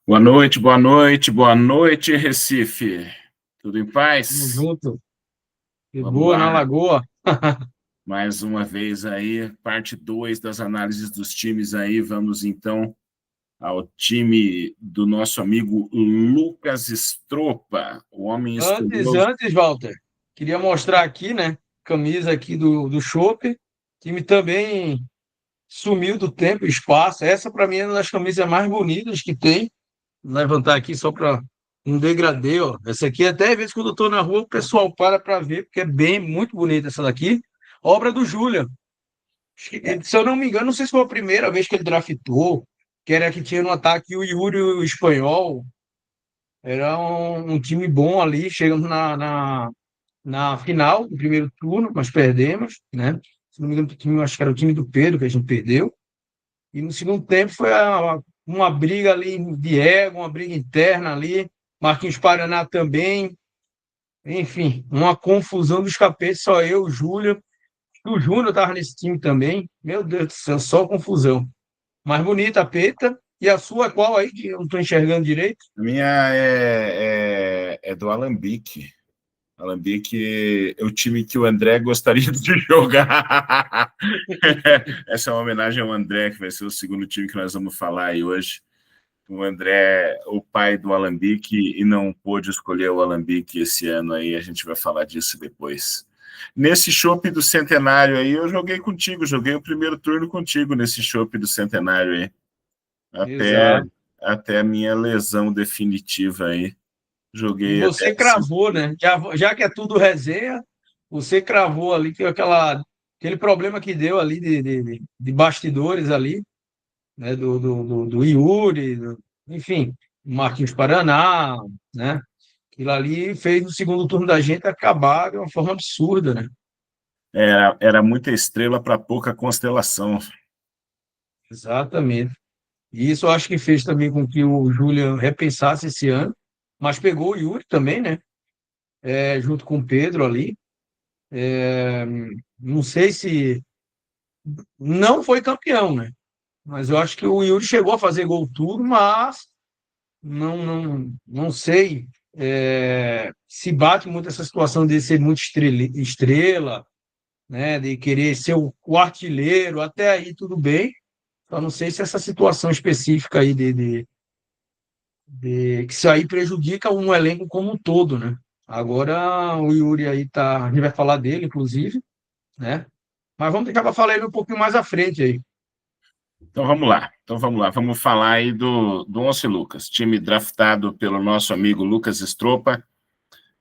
Boa noite, Recife. Tudo em Tamo paz? junto. De Vamos boa na lá, Lagoa. mais uma vez aí, parte 2 das análises dos times aí. Vamos então ao time do nosso amigo Lucas Stropa, o homem Antes, estudioso. antes, Walter, queria mostrar aqui, né? Camisa aqui do Chopp. O time também sumiu do tempo e espaço. Essa, para mim, é uma das camisas mais bonitas que tem. Vou levantar aqui só para um degradê, ó. Essa aqui, até às vezes, quando eu estou na rua, o pessoal para ver, porque é bem, muito bonita essa daqui. Obra do Júlia. Se eu não me engano, não sei se foi a primeira vez que ele draftou, que era que tinha no ataque o Yuri, o espanhol. Era um time bom ali. Chegamos na final do primeiro turno, mas perdemos, né? Se não me engano, acho que era o time do Pedro que a gente perdeu. E no segundo tempo foi uma briga ali de ego, uma briga interna ali. Marquinhos Paraná também. Enfim, uma confusão dos capetas, só eu, o Júlio. O Júnior estava nesse time também. Meu Deus do céu, só confusão. Mas bonita a peta. E a sua é qual aí, que eu não estou enxergando direito? A minha é do Alambique. Alambique é o time que o André gostaria de jogar. Essa é uma homenagem ao André, que vai ser o segundo time que nós vamos falar aí hoje. O André, o pai do Alambique, e não pôde escolher o Alambique esse ano aí, a gente vai falar disso depois. Nesse chopp do Centenário aí, eu joguei contigo, joguei o primeiro turno contigo nesse chopp do Centenário aí, até, Exato. até a minha lesão definitiva aí. E Joguei até você cravou, né? Já que é tudo resenha, você cravou ali que aquele problema que deu ali de bastidores ali, né? Do Yuri, enfim, Marquinhos Paraná, né? Aquilo ali fez o segundo turno da gente acabar de uma forma absurda, né? era muita estrela para pouca constelação. Exatamente. E isso eu acho que fez também com que o Julian repensasse esse ano, mas pegou o Yuri também, né? Junto com o Pedro ali. Não sei se não foi campeão, né? Mas eu acho que o Yuri chegou a fazer gol tudo, mas não sei se bate muito essa situação de ser muito estrela, né? De querer ser o artilheiro, até aí tudo bem. Só não sei se essa situação específica aí que isso aí prejudica um elenco como um todo, né? Agora o Yuri aí tá, a gente vai falar dele, inclusive, né? Mas vamos deixar para falar ele um pouquinho mais à frente aí. Então vamos lá. Vamos falar aí do Once Lucas, time draftado pelo nosso amigo Lucas Stropa,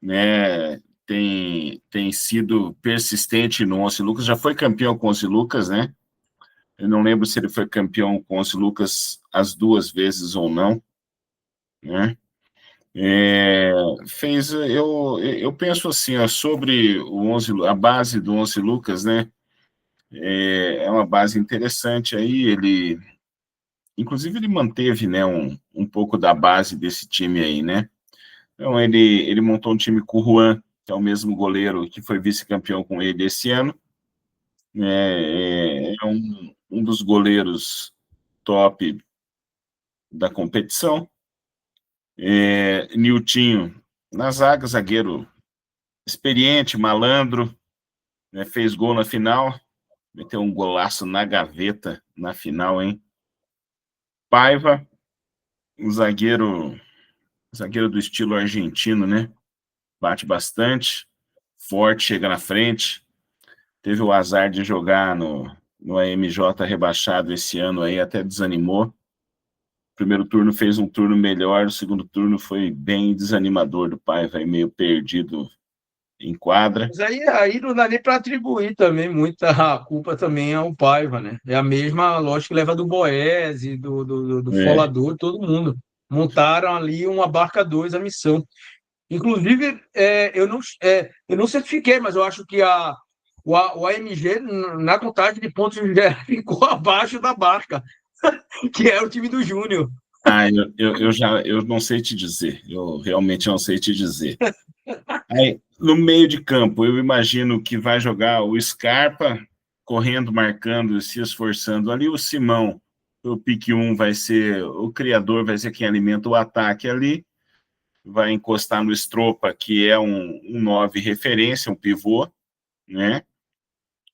né? Tem sido persistente no Once Lucas, já foi campeão com o Once Lucas, né? Eu não lembro se ele foi campeão com o Once Lucas as duas vezes ou não, né? É, eu penso assim, ó, sobre a base do Once Lucas, né? É uma base interessante aí, inclusive ele manteve, né, um pouco da base desse time aí, né? Então ele montou um time com o Juan, que é o mesmo goleiro que foi vice-campeão com ele esse ano, né? É um dos goleiros top da competição. Niltinho na zaga, zagueiro experiente, malandro, né, fez gol na final, meteu um golaço na gaveta na final, hein? Paiva, um zagueiro do estilo argentino, né? Bate bastante, forte, chega na frente. Teve o azar de jogar no AMJ rebaixado esse ano aí, até desanimou. O primeiro turno fez um turno melhor, o segundo turno foi bem desanimador do Paiva, aí meio perdido em quadra. Mas aí não dá nem para atribuir também muita culpa também ao Paiva, né? É a mesma lógica que leva do Boese, do É. Folador, todo mundo. Montaram ali uma barca 2 a missão. Inclusive, eu não certifiquei, mas eu acho que o AMG, na contagem de pontos, já ficou abaixo da barca, que é o time do Júnior. Eu não sei te dizer, eu realmente não sei te dizer. Aí, no meio de campo, eu imagino que vai jogar o Scarpa, correndo, marcando, se esforçando ali, o Simão O pique 1 vai ser, o criador vai ser quem alimenta o ataque ali, vai encostar no Stropa, que é um 9 referência, um pivô, né?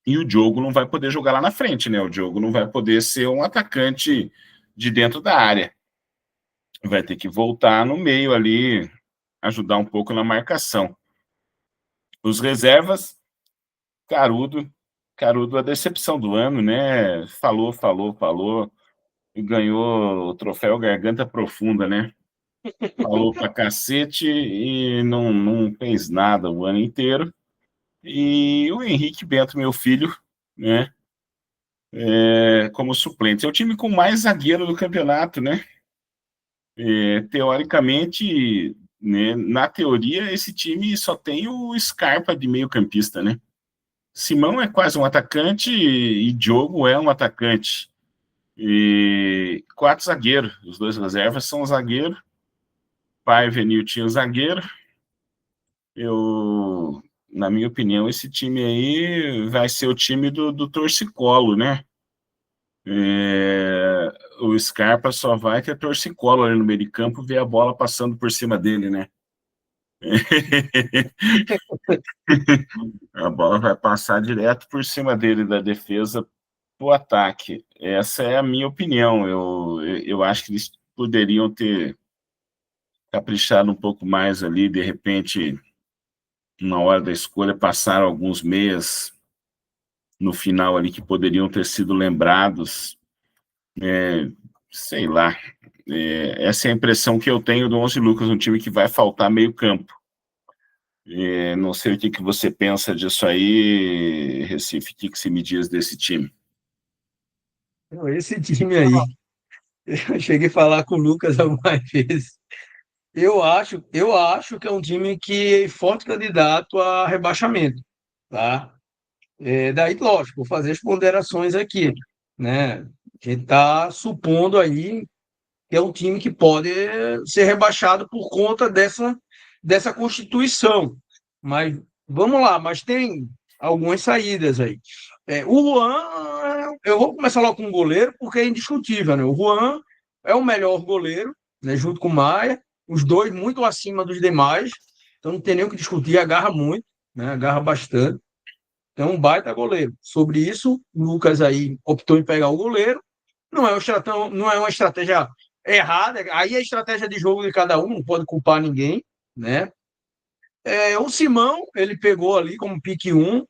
E o Diogo não vai poder jogar lá na frente, né? O Diogo não vai poder ser um atacante de dentro da área. Vai ter que voltar no meio ali, ajudar um pouco na marcação. Os reservas, Carudo, Carudo, a decepção do ano, né? Falou, e ganhou o troféu Garganta Profunda, né? Falou pra cacete e não fez nada o ano inteiro. E o Henrique Bento, meu filho, né? Como suplente. É o time com mais zagueiro do campeonato, né? Teoricamente, né, na teoria, esse time só tem o Scarpa de meio-campista, né? Simão é quase um atacante e Diogo é um atacante. E 4 zagueiros, os 2 reservas são zagueiro. Paiva e Nilton zagueiro. Na minha opinião, esse time aí vai ser o time do torcicolo, né? O Scarpa só vai ter torcicolo ali no meio de campo, ver a bola passando por cima dele, né? A bola vai passar direto por cima dele, da defesa para o ataque. Essa é a minha opinião. Eu acho que eles poderiam ter caprichado um pouco mais ali, de repente, na hora da escolha, passaram alguns meias no final ali que poderiam ter sido lembrados. Sei lá. Essa é a impressão que eu tenho do 11 Lucas, um time que vai faltar meio campo. Não sei o que você pensa disso aí, Recife, o que você me diz desse time? Esse time aí, eu cheguei a falar com o Lucas algumas vezes. Eu acho que é um time que é forte candidato a rebaixamento, tá? Daí, lógico, vou fazer as ponderações aqui, né? A gente está supondo aí que é um time que pode ser rebaixado por conta dessa constituição. Mas vamos lá, mas tem algumas saídas aí. O Juan, eu vou começar logo com o goleiro, porque é indiscutível, né? O Juan é o melhor goleiro, né, junto com o Maia, os dois muito acima dos demais, então não tem nem o que discutir, agarra muito, né? Agarra bastante. Então, um baita goleiro. Sobre isso, o Lucas aí optou em pegar o goleiro. Não é uma estratégia errada, aí é a estratégia de jogo de cada um, não pode culpar ninguém, né? O Simão, ele pegou ali como pique um.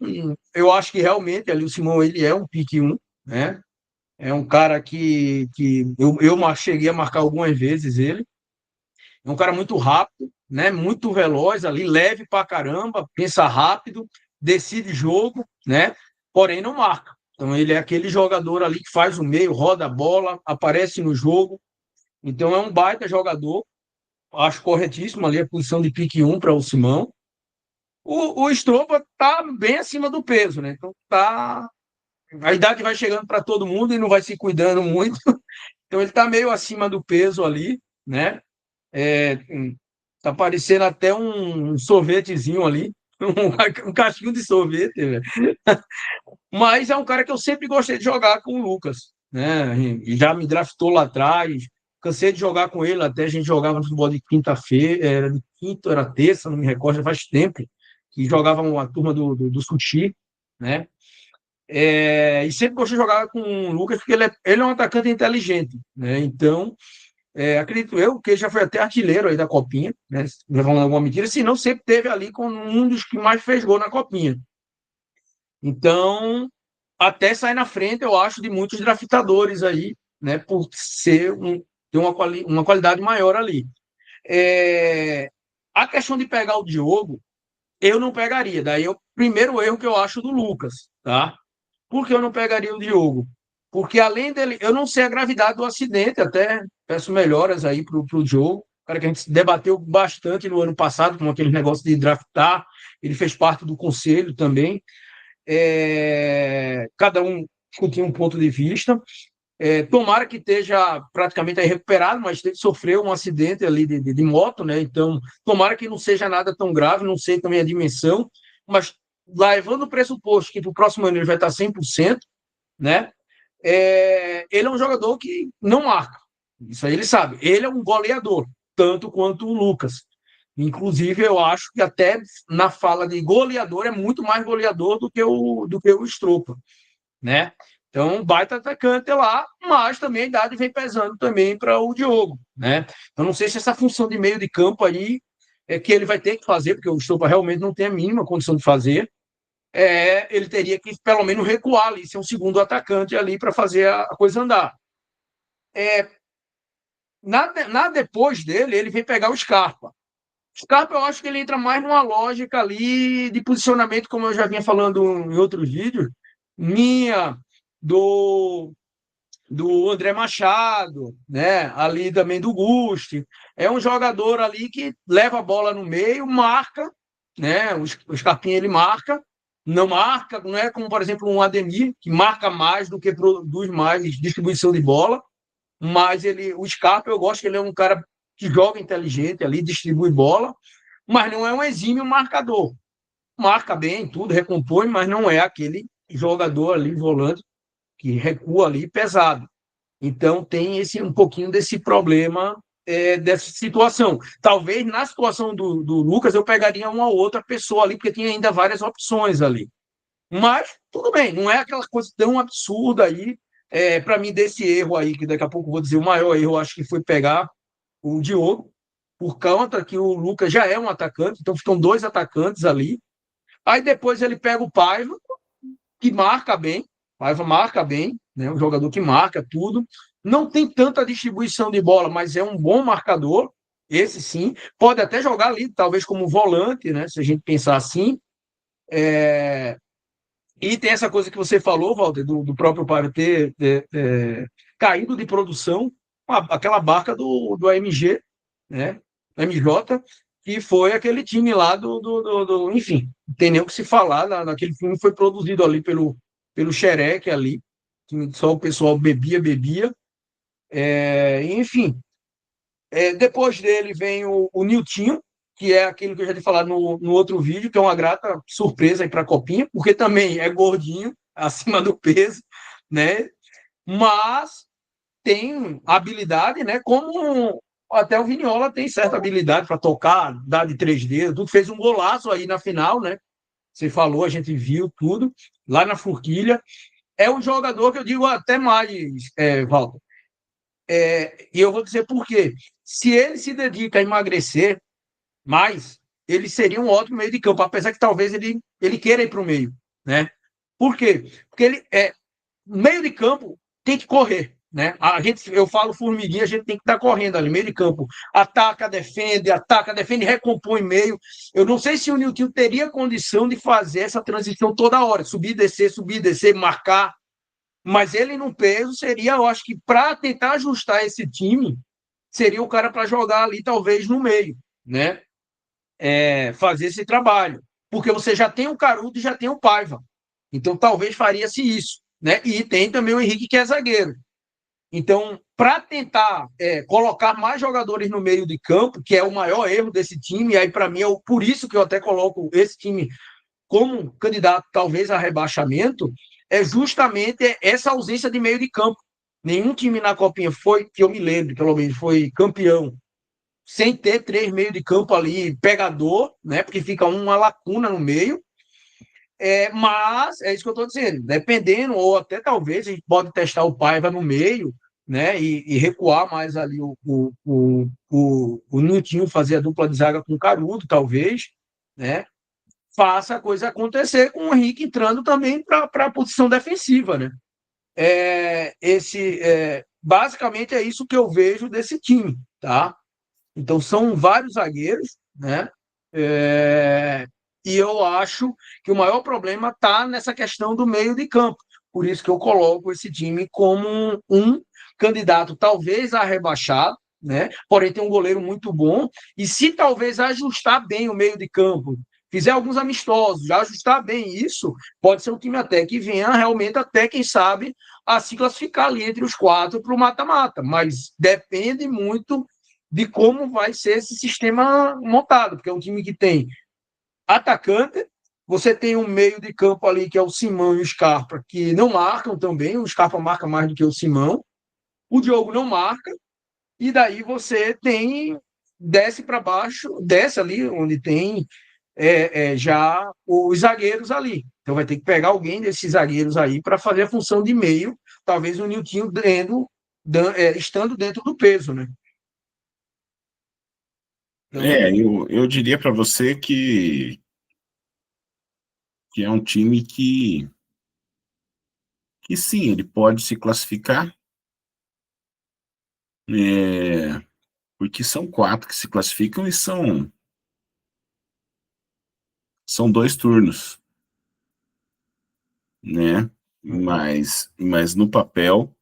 Eu acho que realmente ali o Simão ele é um pique um, né? É um cara que eu cheguei a marcar algumas vezes ele. É um cara muito rápido, né? Muito veloz ali, leve pra caramba, pensa rápido, decide jogo, né? Porém não marca. Então ele é aquele jogador ali que faz o meio, roda a bola, aparece no jogo. Então é um baita jogador. Acho corretíssimo ali a posição de pique um para o Simão. O Stropa tá bem acima do peso, né? Então tá. A idade vai chegando para todo mundo e não vai se cuidando muito. Então ele tá meio acima do peso ali, né? É, tá parecendo até um sorvetezinho ali, um casquinho de sorvete, velho. Mas é um cara que eu sempre gostei de jogar com o Lucas, né? E já me draftou lá atrás, cansei de jogar com ele, até a gente jogava no futebol de quinta-feira, era de quinta, era terça, não me recordo, já faz tempo, que jogava uma turma do Sushi, né? E sempre gostei de jogar com o Lucas, porque ele é um atacante inteligente, né? Então, acredito eu que ele já foi até artilheiro aí da Copinha, né? Já falando alguma mentira, se não, sempre teve ali com um dos que mais fez gol na Copinha. Então, até sai na frente, eu acho, de muitos draftadores aí, né? Por ter uma qualidade maior ali. É, a questão de pegar o Diogo, eu não pegaria. Daí é o primeiro erro que eu acho do Lucas, tá? Por que eu não pegaria o Diogo? Porque além dele, eu não sei a gravidade do acidente, até peço melhoras aí pro Diogo. Cara que a gente debateu bastante no ano passado com aquele negócio de draftar, ele fez parte do conselho também. Cada um tinha um ponto de vista. Tomara que esteja praticamente aí recuperado, mas ele sofreu um acidente ali de moto, né? Então, tomara que não seja nada tão grave, não sei também a dimensão, mas levando o pressuposto que para o próximo ano ele vai estar 100%, né? ele é um jogador que não marca. Isso aí ele sabe. Ele é um goleador, tanto quanto o Lucas. Inclusive, eu acho que até na fala de goleador é muito mais goleador do que o Stropa, né? Então, baita atacante lá, mas também a idade vem pesando também para o Diogo, né? Eu não sei se essa função de meio de campo aí é que ele vai ter que fazer, porque o Stropa realmente não tem a mínima condição de fazer. Ele teria que pelo menos recuar ali, ser um segundo atacante ali para fazer a coisa andar. Depois dele, ele vem pegar o Scarpa. O Scarpa, eu acho que ele entra mais numa lógica ali de posicionamento, como eu já vinha falando em outros vídeos, minha, do, do André Machado, né? Ali também do Gusti. É um jogador ali que leva a bola no meio, marca, né? O Scarpinha ele marca, não marca, não é como, por exemplo, um Ademir, que marca mais do que produz mais distribuição de bola, mas o Scarpa, eu gosto que ele é um cara que joga inteligente ali, distribui bola, mas não é um exímio marcador. Marca bem, tudo, recompõe, mas não é aquele jogador ali, volante, que recua ali pesado. Então, tem um pouquinho desse problema, dessa situação. Talvez na situação do Lucas eu pegaria uma outra pessoa ali, porque tinha ainda várias opções ali. Mas, tudo bem, não é aquela coisa tão absurda aí. Para mim, desse erro aí, que daqui a pouco eu vou dizer o maior erro, acho que foi pegar o Diogo, por conta que o Lucas já é um atacante, então ficam dois atacantes ali. Aí depois ele pega o Paiva, que marca bem, Paiva marca bem, né? Um jogador que marca tudo. Não tem tanta distribuição de bola, mas é um bom marcador, esse sim. Pode até jogar ali, talvez como volante, né? Se a gente pensar assim. E tem essa coisa que você falou, Walter, do próprio Paiva ter caído de produção, aquela barca do AMG, né? MJ, que foi aquele time lá enfim, não tem nem o que se falar, naquele filme foi produzido ali pelo Xerec ali, que só o pessoal bebia, enfim. Depois dele vem o Niltinho, que é aquilo que eu já tinha falado no outro vídeo, que é uma grata surpresa aí para a Copinha, porque também é gordinho, acima do peso, né? Mas tem habilidade, né? Como até o Vinhola tem certa habilidade para tocar, dar de 3D, tudo. Fez um golaço aí na final, né? Você falou, a gente viu tudo lá na Forquilha. É um jogador que eu digo até mais, Walter. E eu vou dizer por quê. Se ele se dedica a emagrecer mais, ele seria um ótimo meio de campo, apesar que talvez ele queira ir para o meio, né? Por quê? Porque meio de campo tem que correr, né? Eu falo formiguinha, a gente tem que estar correndo ali, meio de campo. Ataca, defende, recompõe meio. Eu não sei se o Nilton teria condição de fazer essa transição toda hora, subir, descer, marcar. Mas ele no peso seria, eu acho que para tentar ajustar esse time, seria o cara para jogar ali, talvez, no meio, né? Fazer esse trabalho. Porque você já tem o Carudo e já tem o Paiva. Então, talvez faria-se isso, né? E tem também o Henrique, que é zagueiro. Então, para tentar colocar mais jogadores no meio de campo, que é o maior erro desse time, e aí para mim por isso que eu até coloco esse time como candidato talvez a rebaixamento, é justamente essa ausência de meio de campo. Nenhum time na Copinha foi, que eu me lembro, pelo menos, foi campeão sem ter três meio de campo ali pegador, né? Porque fica uma lacuna no meio. Mas é isso que eu estou dizendo, dependendo, ou até talvez a gente pode testar o Paiva no meio, né? E recuar mais ali o Niltinho, fazer a dupla de zaga com o Carudo, talvez, né? Faça a coisa acontecer com o Henrique entrando também para a posição defensiva, né? Basicamente é isso que eu vejo desse time, tá? Então são vários zagueiros, né? E eu acho que o maior problema está nessa questão do meio de campo. Por isso que eu coloco esse time como um candidato, talvez a rebaixado, né? Porém, tem um goleiro muito bom. E se talvez ajustar bem o meio de campo, fizer alguns amistosos, já ajustar bem isso, pode ser um time até que venha realmente, até quem sabe, a se classificar ali entre os quatro para o mata-mata. Mas depende muito de como vai ser esse sistema montado, porque é um time que tem atacante, Você tem um meio de campo ali, que é o Simão e o Scarpa, que não marcam também. O Scarpa marca mais do que o Simão. O Diogo não marca. E daí você tem, desce para baixo, desce ali onde tem já os zagueiros ali. Então vai ter que pegar alguém desses zagueiros aí para fazer a função de meio, talvez o Niltinho estando dentro do peso, né? Então, Eu diria para você que é um time que sim, ele pode se classificar, é, porque são 4 que se classificam e são 2 turnos, né? Mas no papel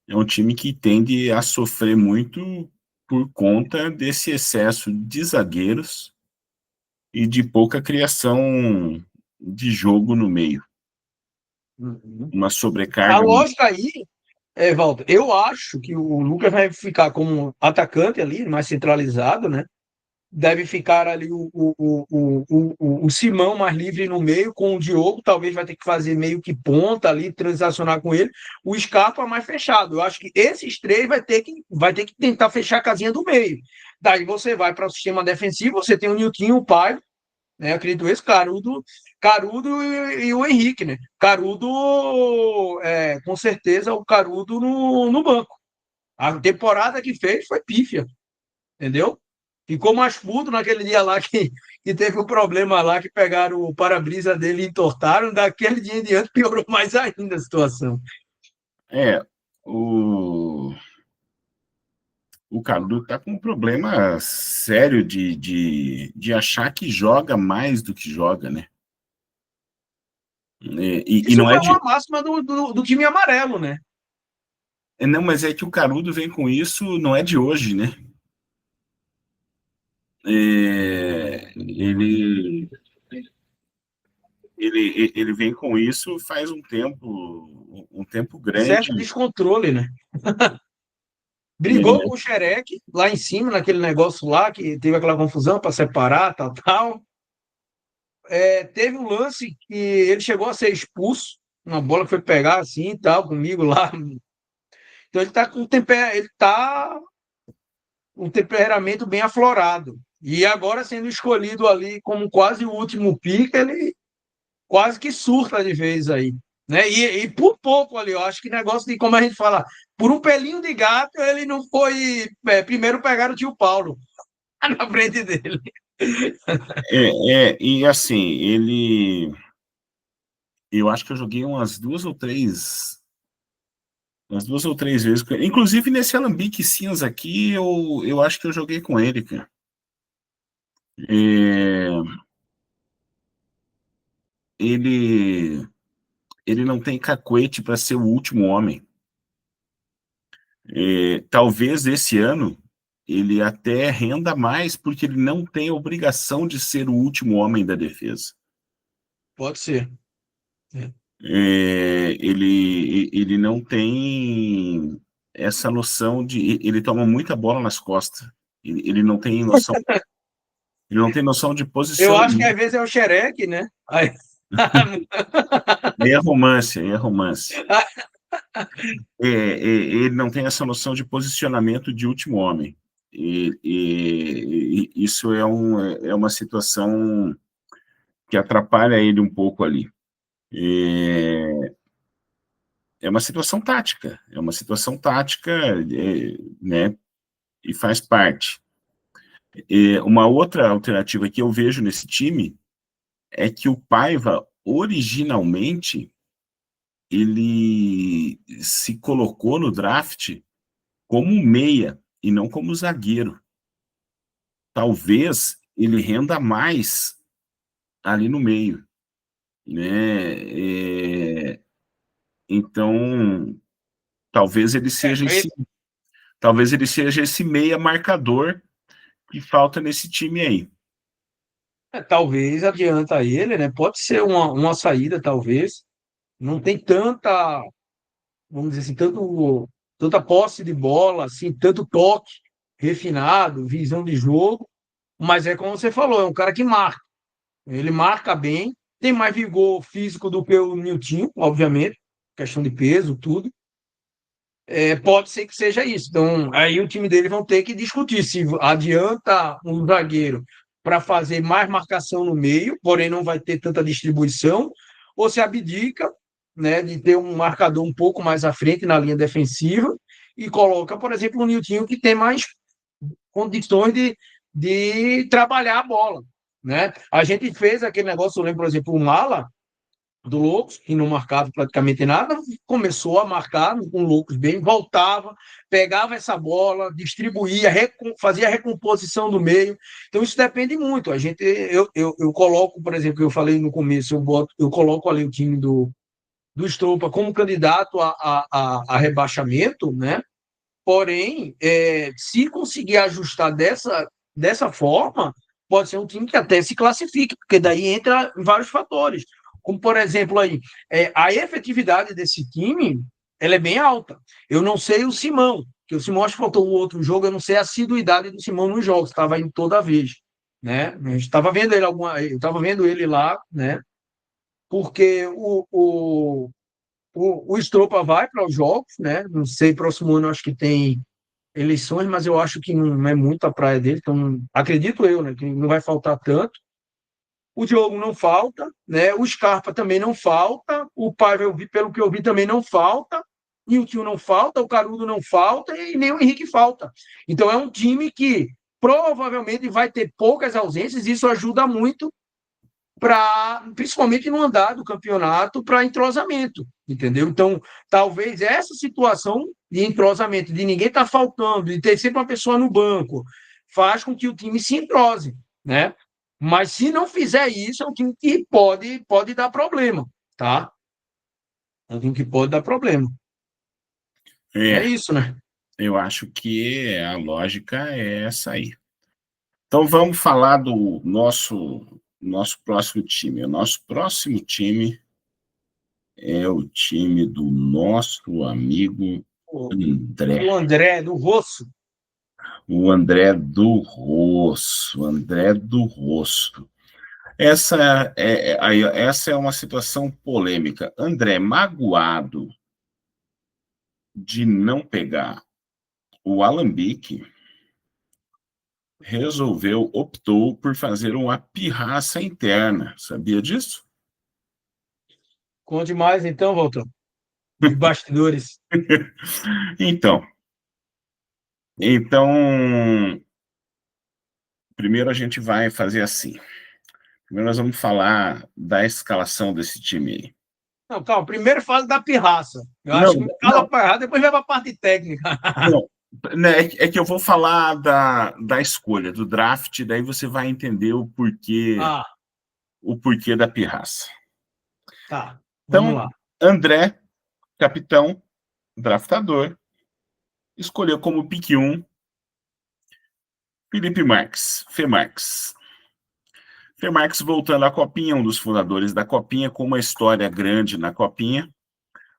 é um time que tende a sofrer muito por conta desse excesso de zagueiros e de pouca criação de jogo no meio. Uma a sobrecarga. lógica aí, Walter, eu acho que o Lucas vai ficar como atacante ali, mais centralizado, né? Deve ficar ali o Simão mais livre no meio, com o Diogo, talvez vai ter que fazer meio que ponta ali, transacionar com ele, o Scarpa mais fechado. Eu acho que esses três vai ter que tentar fechar a casinha do meio. Daí você vai para o sistema defensivo, você tem o Niltinho, o Paiva, né? Eu acredito esse Carudo e o Henrique, né? Carudo, com certeza, o Carudo no banco. A temporada que fez foi pífia, entendeu? Ficou mais puto naquele dia lá que teve um problema lá, que pegaram o para-brisa dele e entortaram. Daquele dia em diante piorou mais ainda a situação. É, o, o Calu tá com um problema sério de achar que joga mais do que joga, né? E Isso não é foi de. uma máxima do time amarelo, né? Não, mas é que o Carudo vem com isso, não é de hoje, né? Ele vem com isso faz um tempo Certo grande. descontrole, né? Brigou com o É, Xerec lá em cima, naquele negócio lá, que teve aquela confusão para separar, tal, tal. Teve um lance que ele chegou a ser expulso, uma bola que foi pegar assim e tal, comigo lá. Então ele tá um temperamento bem aflorado. E agora sendo escolhido ali como quase o último pique, ele quase que surta de vez aí. Né? E por pouco ali, eu acho que negócio de, como a gente fala, por um pelinho de gato, ele não foi. Primeiro pegaram o tio Paulo na frente dele. e assim, eu acho que eu joguei umas duas ou três vezes com ele. Inclusive nesse Alambique Cinza aqui, eu acho que eu joguei com ele, cara. É, ele, ele não tem cacuete para ser o último homem. Talvez esse ano ele até renda mais, porque ele não tem a obrigação de ser o último homem da defesa. Pode ser. É. Ele não tem essa noção de. Ele toma muita bola nas costas. Ele não tem noção. Ele não tem noção de Eu acho que posicionamento. às vezes é o Xerec, né? Aí... Aí é romance, aí é romance. Ele não tem essa noção de posicionamento de último homem. E isso é uma situação que atrapalha ele um pouco ali. É uma situação tática, né? E faz parte. Uma outra alternativa que eu vejo nesse time é que o Paiva, originalmente, ele se colocou no draft como meia e não como zagueiro. Talvez ele renda mais ali no meio, né? Então, talvez ele seja esse, talvez ele seja esse meia marcador que falta nesse time aí. Talvez adianta ele, né? Pode ser uma saída, talvez. Não tem tanta, vamos dizer assim, tanta posse de bola, assim, tanto toque refinado, visão de jogo, mas é como você falou, é um cara que marca. Ele marca bem, tem mais vigor físico do que o Niltinho, obviamente, questão de peso, tudo. Pode ser que seja isso. Então, aí o time dele vão ter que discutir se adianta um zagueiro para fazer mais marcação no meio, porém não vai ter tanta distribuição, ou se abdica, né, de ter um marcador um pouco mais à frente na linha defensiva e coloca, por exemplo, o Niltinho que tem mais condições de trabalhar a bola, né? A gente fez aquele negócio, eu lembro, por exemplo, o Mala do Loucos, que não marcava praticamente nada, começou a marcar com o Loucos bem, voltava, pegava essa bola, distribuía, fazia a recomposição do meio. Então, isso depende muito. Eu coloco, por exemplo, eu falei no começo, eu coloco ali o time do Estopa como candidato a rebaixamento, né? Porém, se conseguir ajustar dessa forma, pode ser um time que até se classifique, porque daí entra vários fatores. Como, por exemplo, aí, a efetividade desse time ela é bem alta. Eu não sei o Simão, que o Simão acho que faltou um outro jogo, eu não sei a assiduidade do Simão nos jogos, estava indo toda vez. Né? Eu estava vendo ele eu estava vendo ele lá, né? Porque o Stropa vai para os jogos, né? Não sei, próximo ano acho que tem eleições, mas eu acho que não é muito a praia dele, então acredito eu, né, que não vai faltar tanto. O Diogo não falta, né? O Scarpa também não falta, o Paiva, pelo que eu vi, também não falta, e o Tio não falta, o Carudo não falta e nem o Henrique falta. Então é um time que provavelmente vai ter poucas ausências, e isso ajuda muito principalmente no andar do campeonato, para entrosamento, entendeu? Então, talvez essa situação de entrosamento, de ninguém estar faltando, de ter sempre uma pessoa no banco, faz com que o time se entrose, né? Mas se não fizer isso, é um time que pode dar problema, tá? É um time que pode dar problema. É É, isso, né? eu acho que a lógica é essa aí. Então vamos falar do nosso próximo time. O nosso próximo time é o time do nosso amigo Do André. André, do Rosso. O André do Rosso. André do Rosso. Essa é uma situação polêmica. André, magoado de não pegar o Alambique, optou por fazer uma pirraça interna. Sabia disso? Conte mais então, Walter, de bastidores. Então, então, primeiro a gente vai fazer assim. Primeiro nós vamos falar da escalação desse time aí. Não, calma, primeiro fala da pirraça. Eu acho Não, que cala não, para errado, depois vai para a parte técnica. não. Né, é que eu vou falar da escolha, do draft, daí você vai entender Ah, o porquê da pirraça. tá. Vamos Então, lá. André, capitão, draftador, escolheu como pick 1 Felipe Marques, Femarques. Femarques voltando à Copinha, um dos fundadores da Copinha, com uma história grande na Copinha.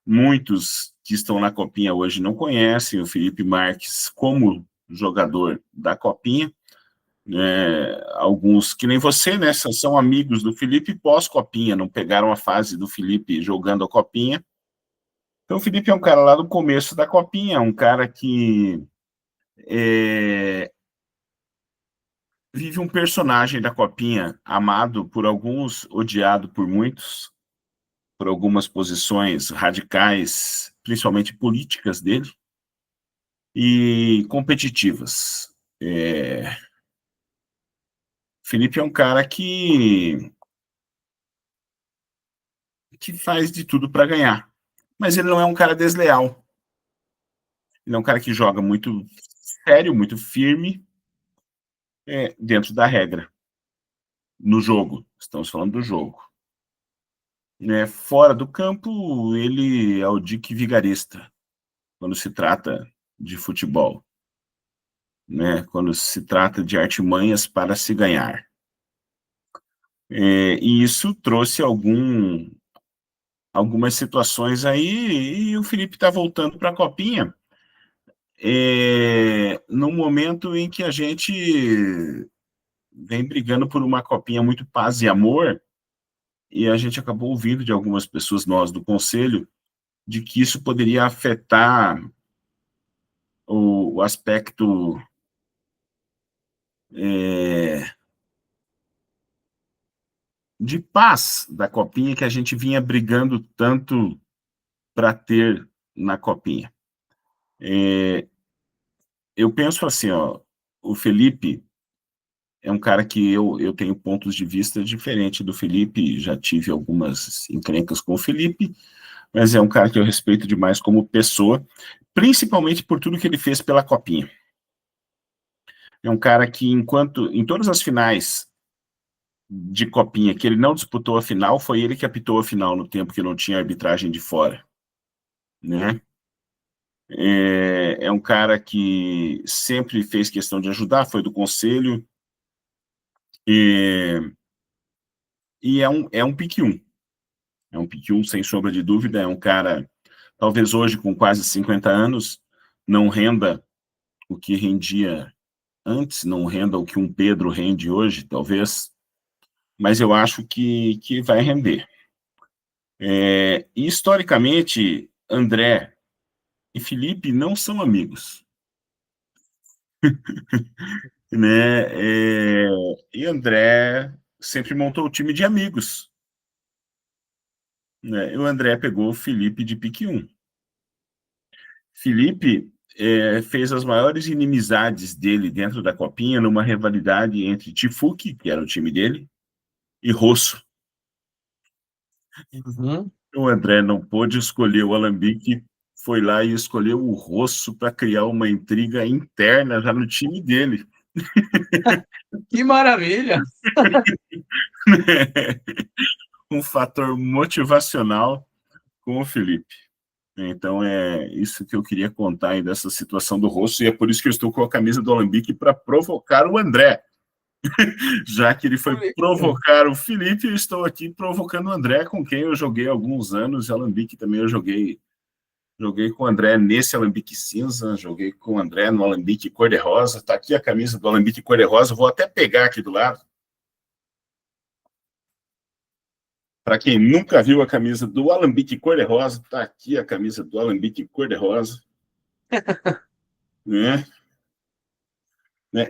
Muitos que estão na Copinha hoje não conhecem o Felipe Marques como jogador da Copinha. Alguns, que nem você, né, são amigos do Felipe pós-Copinha, não pegaram a fase do Felipe jogando a Copinha. Então, o Felipe é um cara lá do começo da Copinha, um cara que vive um personagem da Copinha, amado por alguns, odiado por muitos, por algumas posições radicais, principalmente políticas dele, e competitivas. Felipe é um cara que faz de tudo para ganhar, mas ele não é um cara desleal. Ele é um cara que joga muito sério, muito firme, dentro da regra, no jogo. Estamos falando do jogo. Fora do campo, ele é o Dick Vigarista, quando se trata de futebol, né? Quando se trata de artimanhas para se ganhar. E isso trouxe algumas situações aí, e o Felipe está voltando para a Copinha, num momento em que a gente vem brigando por uma Copinha muito paz e amor, e a gente acabou ouvindo de algumas pessoas, nós do conselho, de que isso poderia afetar o aspecto de paz da Copinha que a gente vinha brigando tanto para ter na Copinha. Eu penso assim, ó, o Felipe é um cara que eu tenho pontos de vista diferentes do Felipe, já tive algumas encrencas com o Felipe, mas é um cara que eu respeito demais como pessoa, principalmente por tudo que ele fez pela Copinha. É um cara que, em todas as finais de Copinha que ele não disputou a final, foi ele que apitou a final no tempo que não tinha arbitragem de fora, né? É um cara que sempre fez questão de ajudar, foi do conselho, e é um pique 1. É um pique 1, sem sombra de dúvida, é um cara, talvez hoje, com quase 50 anos, não renda o que rendia antes, não renda o que um Pedro rende hoje, talvez, mas eu acho que vai render. Historicamente, André e Felipe não são amigos, né? E André sempre montou o time de amigos, né? E o André pegou o Felipe de pique 1. Felipe fez as maiores inimizades dele dentro da Copinha numa rivalidade entre Tifuque, que era o time dele, e Rosso. Uhum. O André não pôde escolher o Alambique, foi lá e escolheu o Rosso para criar uma intriga interna já no time dele. Que maravilha! Um fator motivacional com o Felipe. Então é isso que eu queria contar aí dessa situação do Rosso, e é por isso que eu estou com a camisa do Alambique para provocar o André. Já que ele foi provocar o Felipe, eu estou aqui provocando o André, com quem eu joguei há alguns anos. Alambique também eu joguei com o André nesse Alambique cinza, joguei com o André no Alambique cor-de-rosa. Está aqui a camisa do Alambique cor-de-rosa, vou até pegar aqui do lado. Para quem nunca viu a camisa do Alambique cor-de-rosa, está aqui a camisa do Alambique cor-de-rosa. Né?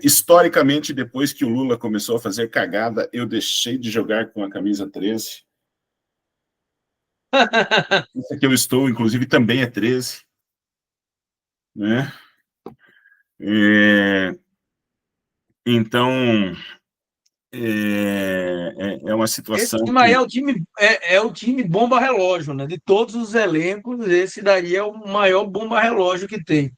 Historicamente, depois que o Lula começou a fazer cagada, eu deixei de jogar com a camisa 13. Essa que eu estou, inclusive, também é 13. Né? Então, é uma Esse situação time aí que... é o time bomba relógio, né? De todos os elencos, esse daí é o maior bomba relógio que tem.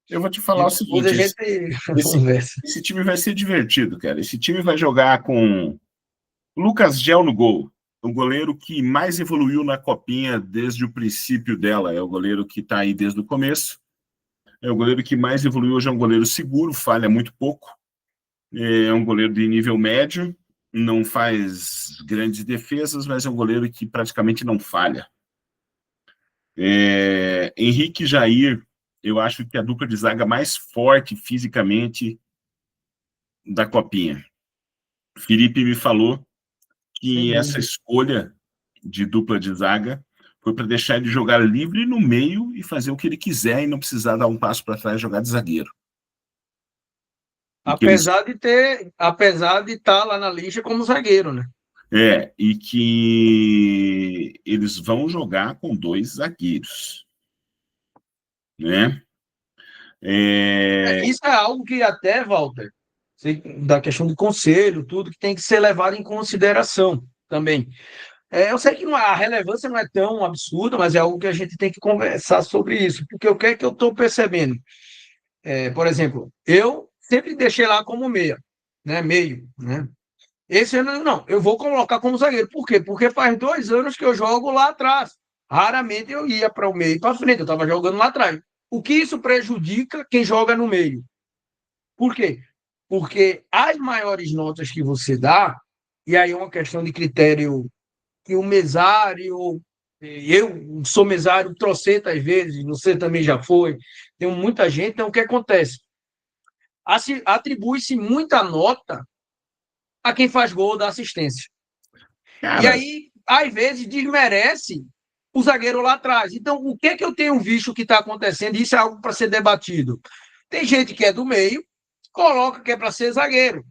Eu vou te falar E o depois a seguinte, gente esse, conversa. esse time vai ser divertido, cara. Esse time vai jogar com Lucas Gel no gol, o goleiro que mais evoluiu na Copinha desde o princípio dela. É o goleiro que está aí desde o começo. É o goleiro que mais evoluiu. Hoje é um goleiro seguro, falha muito pouco. É um goleiro de nível médio, não faz grandes defesas, mas é um goleiro que praticamente não falha. Henrique e Jair, eu acho que é a dupla de zaga mais forte fisicamente da Copinha. Felipe me falou Sem que essa dúvida. escolha de dupla de zaga foi para deixar ele jogar livre no meio e fazer o que ele quiser e não precisar dar um passo para trás e jogar de zagueiro. E que eles Apesar de estar lá na lixa como zagueiro, né? e que eles vão jogar com 2 zagueiros, né? Isso é algo que até, Walter, da questão do conselho, tudo que tem que ser levado em consideração também. Eu sei que a relevância não é tão absurda, mas é algo que a gente tem que conversar sobre isso, porque o que é que eu estou percebendo? Por exemplo, eu sempre deixei lá como meia, né? Meio, né? Esse ano não, eu vou colocar como zagueiro. Por quê? Porque faz 2 anos que eu jogo lá atrás. Raramente eu ia para o meio e para frente, eu estava jogando lá atrás. O que isso prejudica quem joga no meio? Por quê? Porque as maiores notas que você dá, e aí é uma questão de critério que o mesário, eu sou mesário trocentas vezes, você também já foi, tem muita gente, então o que acontece? Atribui-se muita nota a quem faz gol da assistência. E Cara, aí, às vezes, desmerece o zagueiro lá atrás. Então, o que é que eu tenho visto que está acontecendo? Isso é algo para ser debatido. Tem gente que é do meio, coloca que é para ser zagueiro.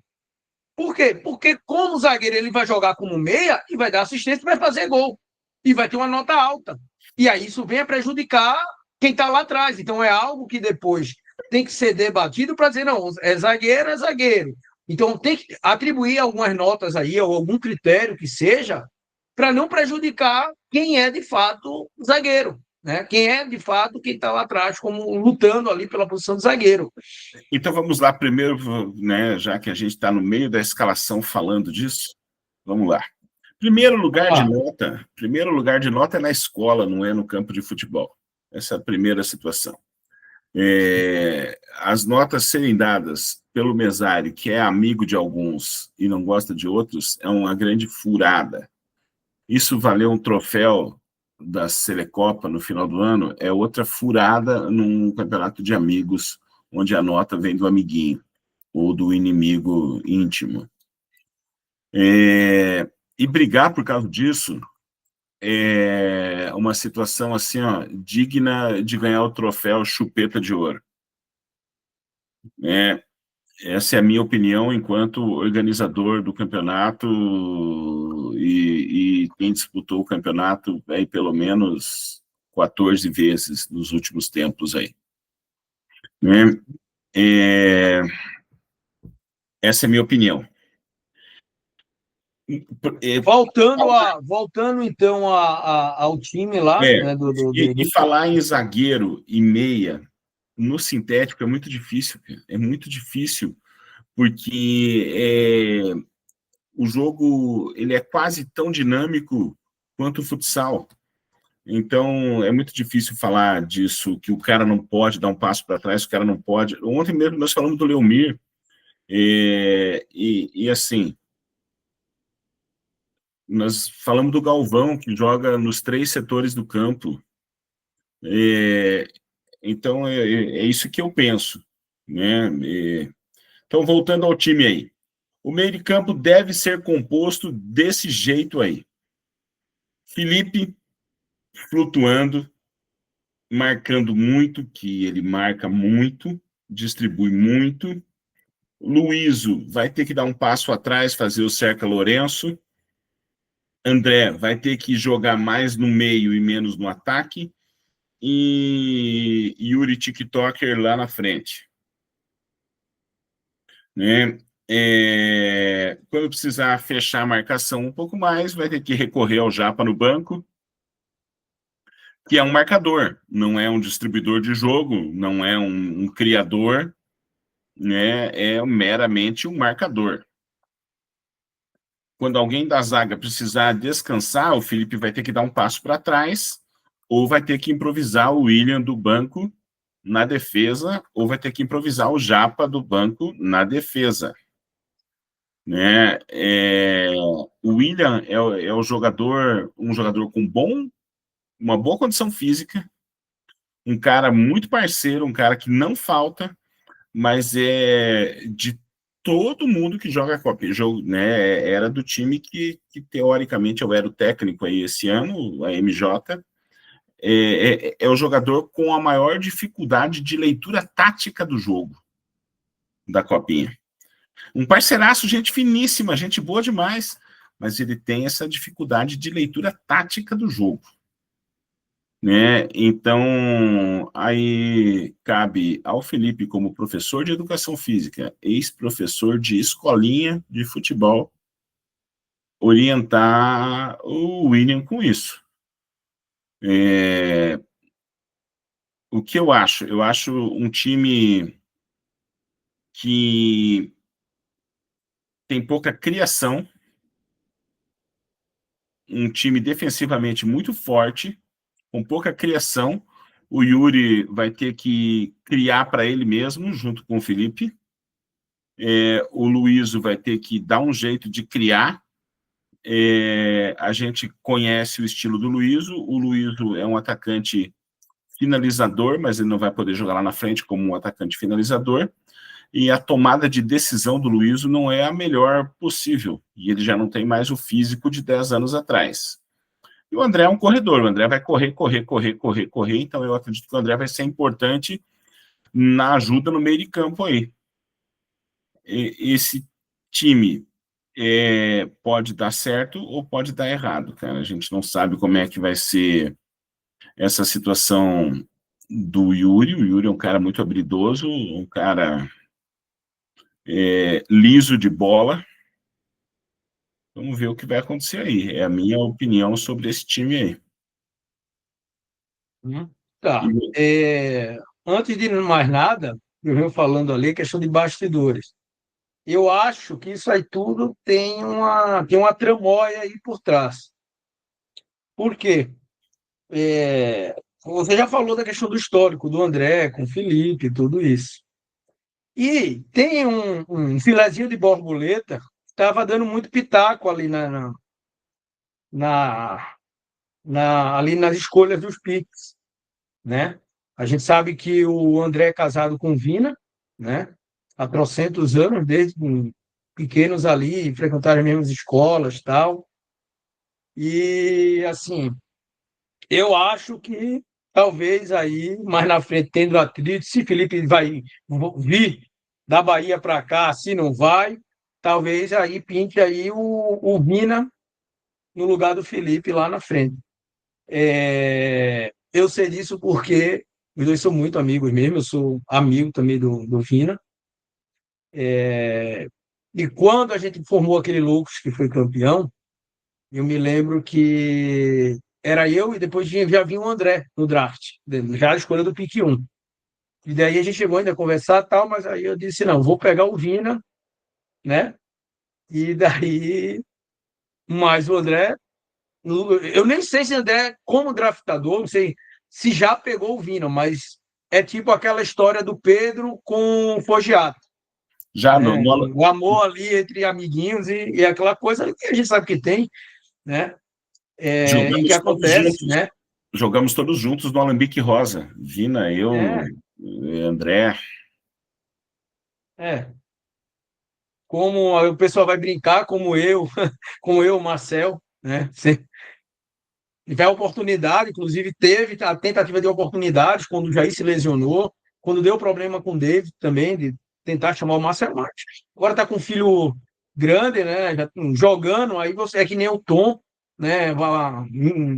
Por quê? Porque como zagueiro ele vai jogar como meia e vai dar assistência, vai fazer gol. E vai ter uma nota alta. E aí isso vem a prejudicar quem está lá atrás. Então é algo que depois tem que ser debatido para dizer, não, é zagueiro, é zagueiro. Então tem que atribuir algumas notas aí, ou algum critério que seja, para não prejudicar quem é de fato zagueiro. Né? Quem é de fato quem está lá atrás, como lutando ali pela posição de zagueiro. então vamos lá primeiro, né, já que a gente está no meio da escalação falando disso, vamos lá. Primeiro lugar de nota é na escola, não é no campo de futebol. Essa é a primeira situação. As notas serem dadas pelo mesário, que é amigo de alguns e não gosta de outros, é uma grande furada. Isso valeu um troféu da Selecopa no final do ano, é outra furada num campeonato de amigos, onde a nota vem do amiguinho ou do inimigo íntimo. E brigar por causa disso é uma situação assim, ó, digna de ganhar o troféu Chupeta de Ouro. Essa é a minha opinião enquanto organizador do campeonato e quem disputou o campeonato aí pelo menos 14 vezes nos últimos tempos aí. Né? Essa é a minha opinião. Voltando então ao time lá, né, E falar em zagueiro e meia no sintético é muito difícil, é muito difícil, porque o jogo ele é quase tão dinâmico quanto o futsal. Então, é muito difícil falar disso, que o cara não pode dar um passo para trás, o cara não pode. Ontem mesmo nós falamos do Leomir, e assim, nós falamos do Galvão, que joga nos 3 setores do campo. Então, é isso que eu penso. Né? Então, voltando ao time aí. O meio de campo deve ser composto desse jeito aí. Felipe flutuando, marcando muito, que ele marca muito, distribui muito. Luíso vai ter que dar um passo atrás, fazer o cerca Lourenço. André vai ter que jogar mais no meio e menos no ataque. E Yuri TikToker lá na frente. Né? Quando precisar fechar a marcação um pouco mais, vai ter que recorrer ao Japa no banco, que é um marcador, não é um distribuidor de jogo, não é um criador, né? É meramente um marcador. Quando alguém da zaga precisar descansar, o Felipe vai ter que dar um passo para trás, ou vai ter que improvisar o William do banco na defesa, ou vai ter que improvisar o Japa do banco na defesa. Né? O William é um jogador com uma boa condição física, um cara muito parceiro, um cara que não falta, mas é de todo mundo que joga a Copa. Né, era do time que teoricamente eu era o técnico aí esse ano, a MJ. É o jogador com a maior dificuldade de leitura tática do jogo da Copinha. Um parceiraço, gente finíssima, gente boa demais, mas ele tem essa dificuldade de leitura tática do jogo. Né? Então, aí cabe ao Felipe, como professor de educação física, ex-professor de escolinha de futebol, orientar o William com isso. O que eu acho? Eu acho um time que tem pouca criação, um time defensivamente muito forte, com pouca criação. O Yuri vai ter que criar para ele mesmo, junto com o Felipe. O Luíso vai ter que dar um jeito de criar. A gente conhece o estilo do Luíso. O Luíso é um atacante finalizador, mas ele não vai poder jogar lá na frente como um atacante finalizador. e a tomada de decisão do Luizio não é a melhor possível, e ele já não tem mais o físico de 10 anos atrás. E o André é um corredor, o André vai correr, então eu acredito que o André vai ser importante na ajuda no meio de campo aí. Esse time pode dar certo ou pode dar errado, cara. A gente não sabe como é que vai ser essa situação do Yuri. O Yuri é um cara muito habilidoso, um cara liso de bola. Vamos ver o que vai acontecer aí. É a minha opinião sobre esse time aí. Tá. Antes de mais nada, eu venho falando ali, questão de bastidores. Eu acho que isso aí tudo tem uma tramóia aí por trás. Por quê? Você já falou da questão do histórico do André com o Felipe, tudo isso. E tem um filezinho de borboleta que estava dando muito pitaco ali ali nas escolhas dos Pix, né? A gente sabe que o André é casado com Vina, né? Há trocentos anos, desde pequenos ali, frequentaram as mesmas escolas, tal. E assim, eu acho que talvez aí mais na frente tendo atrito, se Felipe vai vir da Bahia para cá, se não vai, talvez aí pinte aí o Vina no lugar do Felipe lá na frente. Eu sei disso porque os dois são muito amigos mesmo, eu sou amigo também do Vina. E quando a gente formou aquele Loucos que foi campeão, eu me lembro que era eu e depois já vinha o André no draft, já a escolha do pique 1. E daí a gente chegou ainda a conversar e tal, mas aí eu disse, não, vou pegar o Vina, né? E daí, mais o André, eu nem sei se o André, como draftador, não sei se já pegou o Vina, mas é tipo aquela história do Pedro com o Foggiato. Já né? O amor ali entre amiguinhos e aquela coisa que a gente sabe que tem, né? E que acontece, né? Jogamos todos juntos no Alambique Rosa. Vina, eu, André. Como o pessoal vai brincar, como eu, Marcel, né? Se tiver oportunidade, inclusive teve a tentativa de oportunidades quando o Jair se lesionou, quando deu problema com o David também, de tentar chamar o Marcel Marques. Agora está com um filho grande, né? Já jogando, aí você é que nem o Tom, né?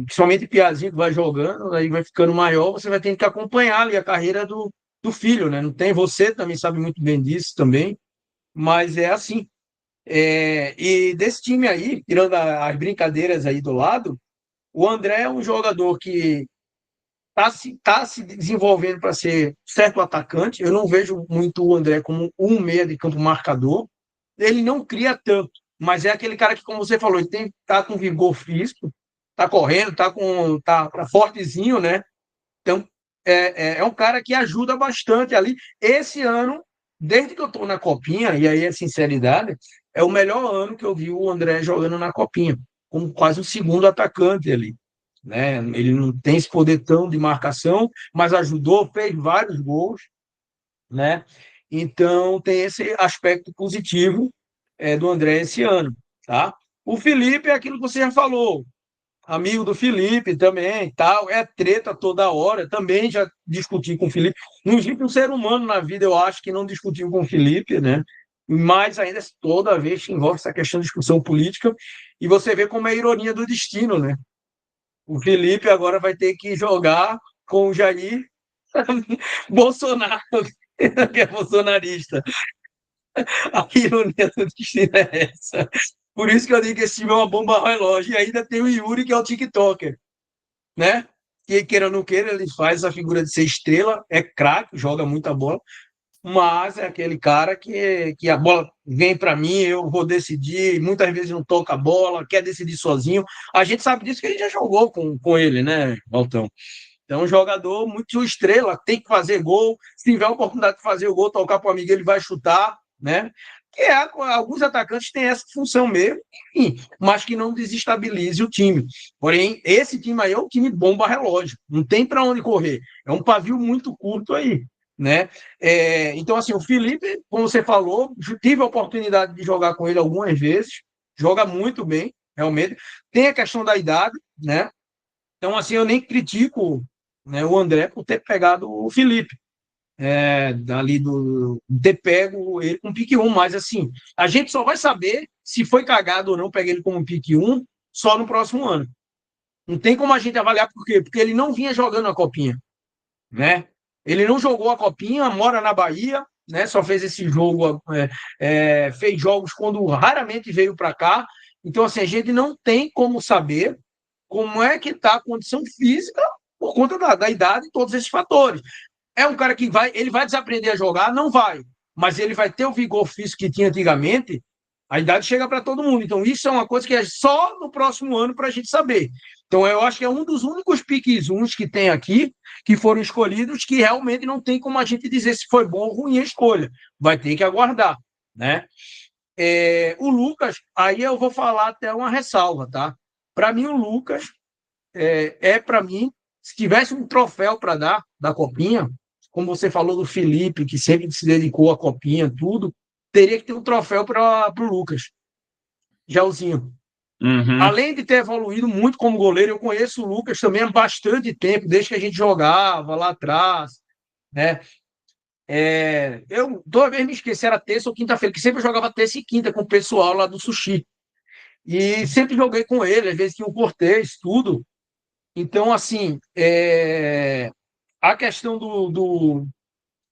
Principalmente Piazinho que vai jogando, aí vai ficando maior, você vai ter que acompanhar ali a carreira do filho, né? Não tem, você também sabe muito bem disso também, mas é assim. E desse time aí, tirando as brincadeiras aí do lado, o André é um jogador que está se desenvolvendo para ser certo atacante. Eu não vejo muito o André como um meia de campo marcador. Ele não cria tanto, mas é aquele cara que, como você falou, ele tá com vigor físico, tá correndo, tá fortezinho, né? Então, é um cara que ajuda bastante ali. Esse ano, desde que eu estou na Copinha, e aí é sinceridade, é o melhor ano que eu vi o André jogando na Copinha, como quase um segundo atacante ali. Né? Ele não tem esse poder tão de marcação, mas ajudou, fez vários gols, né? Então tem esse aspecto positivo do André esse ano, tá? O Felipe é aquilo que você já falou, amigo do Felipe também, tal, é treta toda hora, também já discuti com o Felipe. Não existe um ser humano na vida, eu acho, que não discutiu com o Felipe, né? Mas ainda toda vez que envolve essa questão de discussão política, e você vê como é a ironia do destino, né? O Felipe agora vai ter que jogar com o Jair Bolsonaro, que é bolsonarista. A ironia do destino é essa. Por isso que eu digo que esse time é uma bomba relógio. E ainda tem o Yuri, que é o TikToker, né? Que, queira ou não queira, ele faz a figura de ser estrela, é craque, joga muita bola, mas é aquele cara que a bola vem para mim, eu vou decidir, muitas vezes não toca a bola, quer decidir sozinho. A gente sabe disso que a gente já jogou com ele, né, Valtão? Então, um jogador muito estrela, tem que fazer gol, se tiver a oportunidade de fazer o gol, tocar para o amigo, ele vai chutar, né? Alguns atacantes têm essa função mesmo, enfim, mas que não desestabilize o time. Porém, esse time aí é um time bomba relógio, não tem para onde correr, é um pavio muito curto aí. né? Então, assim, o Felipe, como você falou, tive a oportunidade de jogar com ele algumas vezes, joga muito bem, realmente. Tem a questão da idade, né? Então, assim, eu nem critico, né, o André por ter pegado o Felipe, ali ter pego ele com pique 1, mas assim, a gente só vai saber se foi cagado ou não pegar ele como pique 1 só no próximo ano. Não tem como a gente avaliar por quê? Porque ele não vinha jogando a copinha, né? Ele não jogou a copinha, mora na Bahia, né? Só fez esse jogo, fez jogos quando raramente veio para cá. Então, assim, a gente não tem como saber como é que está a condição física por conta da idade e todos esses fatores. É um cara que ele vai desaprender a jogar? Não vai. Mas ele vai ter o vigor físico que tinha antigamente. A idade chega para todo mundo. Então, isso é uma coisa que é só no próximo ano para a gente saber. Então, eu acho que é um dos únicos piques uns que tem aqui, que foram escolhidos, que realmente não tem como a gente dizer se foi bom ou ruim a escolha. Vai ter que aguardar, né? O Lucas, aí eu vou falar até uma ressalva, tá? Para mim, o Lucas para mim, se tivesse um troféu para dar da Copinha, como você falou do Felipe, que sempre se dedicou à Copinha, tudo, teria que ter um troféu para o Lucas, Gelzinho. Uhum. Além de ter evoluído muito como goleiro, eu conheço o Lucas também há bastante tempo, desde que a gente jogava lá atrás, né? Eu toda vez me esqueci, era terça ou quinta-feira, que sempre eu jogava terça e quinta com o pessoal lá do Sushi. E sempre joguei com ele, às vezes tinha um Cortez, tudo. Então, assim, a questão do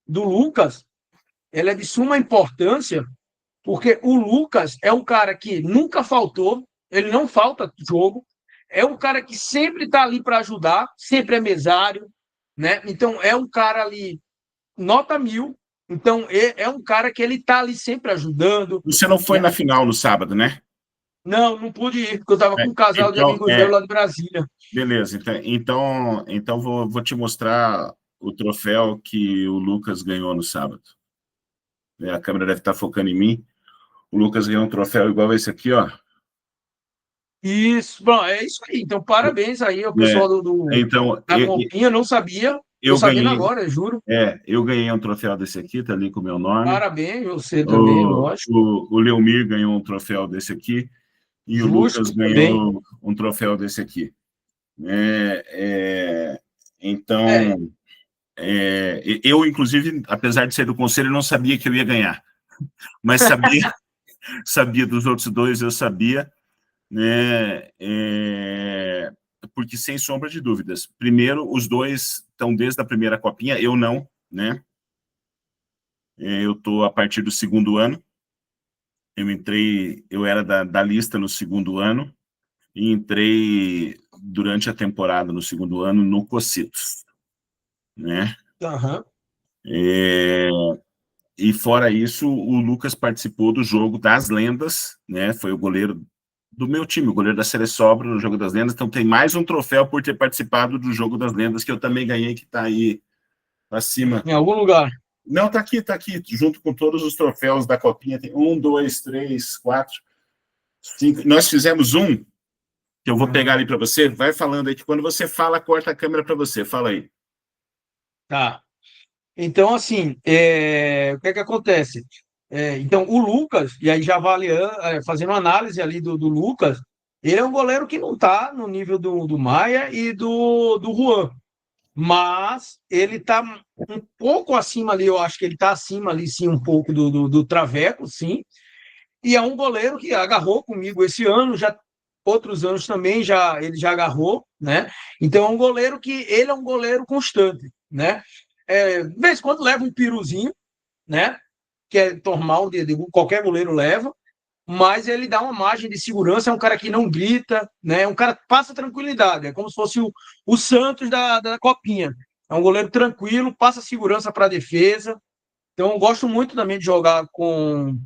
Lucas, ela é de suma importância, porque o Lucas é um cara que nunca faltou, ele não falta jogo, é um cara que sempre está ali para ajudar, sempre é mesário, né? Então, é um cara ali, nota 1000, então é um cara que ele está ali sempre ajudando, Você não foi né? na final no sábado, né? Não, não pude ir, porque eu estava com um casal de Então, amigos meus lá de Brasília. beleza. Então vou te mostrar o troféu que o Lucas ganhou no sábado. A câmera deve estar focando em mim. O Lucas ganhou um troféu igual esse aqui, ó. Isso, bom, é isso aí. Então, parabéns aí ao É, pessoal então, da Copinha. Não sabia, tô eu sabendo ganhei, agora, juro. eu ganhei um troféu desse aqui, tá ali com o meu nome. Parabéns, você também, lógico. O Leomir ganhou um troféu desse aqui e o Lucas Justo também. ganhou um troféu desse aqui. É, é, É, então, eu, inclusive, apesar de ser do conselho, não sabia que eu ia ganhar, mas sabia dos outros dois, eu sabia, né? Porque, sem sombra de dúvidas, primeiro, os dois estão desde a primeira copinha, eu não, né? Eu estou a partir do segundo ano, eu era da lista no segundo ano, e entrei durante a temporada no segundo ano no Cocitos, né? aham. É, e fora isso, o Lucas participou do jogo das lendas, né? Foi o goleiro do meu time, o goleiro da Selesobra no jogo das lendas. Então tem mais um troféu por ter participado do jogo das lendas que eu também ganhei, que está aí acima. Em algum lugar. Não, tá aqui, junto com todos os troféus da Copinha. Tem 1, 2, 3, 4, 5. Nós fizemos um, que eu vou pegar ali para você. Vai falando aí, que quando você fala, corta a câmera para você. Fala aí. Tá. Então, assim, o que é que acontece? Então, o Lucas, e aí já avaliando, fazendo uma análise ali do Lucas, ele é um goleiro que não está no nível do Maia e do Juan, mas ele está um pouco acima ali, eu acho que ele está acima ali, sim, um pouco do Traveco, sim, e é um goleiro que agarrou comigo esse ano, já outros anos também ele já agarrou, né? Então é um goleiro que ele é um goleiro constante, né? De vez em quando leva um piruzinho, né? Que é normal, qualquer goleiro leva, mas ele dá uma margem de segurança, é um cara que não grita, né? É um cara que passa tranquilidade, é como se fosse o Santos da Copinha. É um goleiro tranquilo, passa segurança para a defesa. Então, eu gosto muito também de jogar com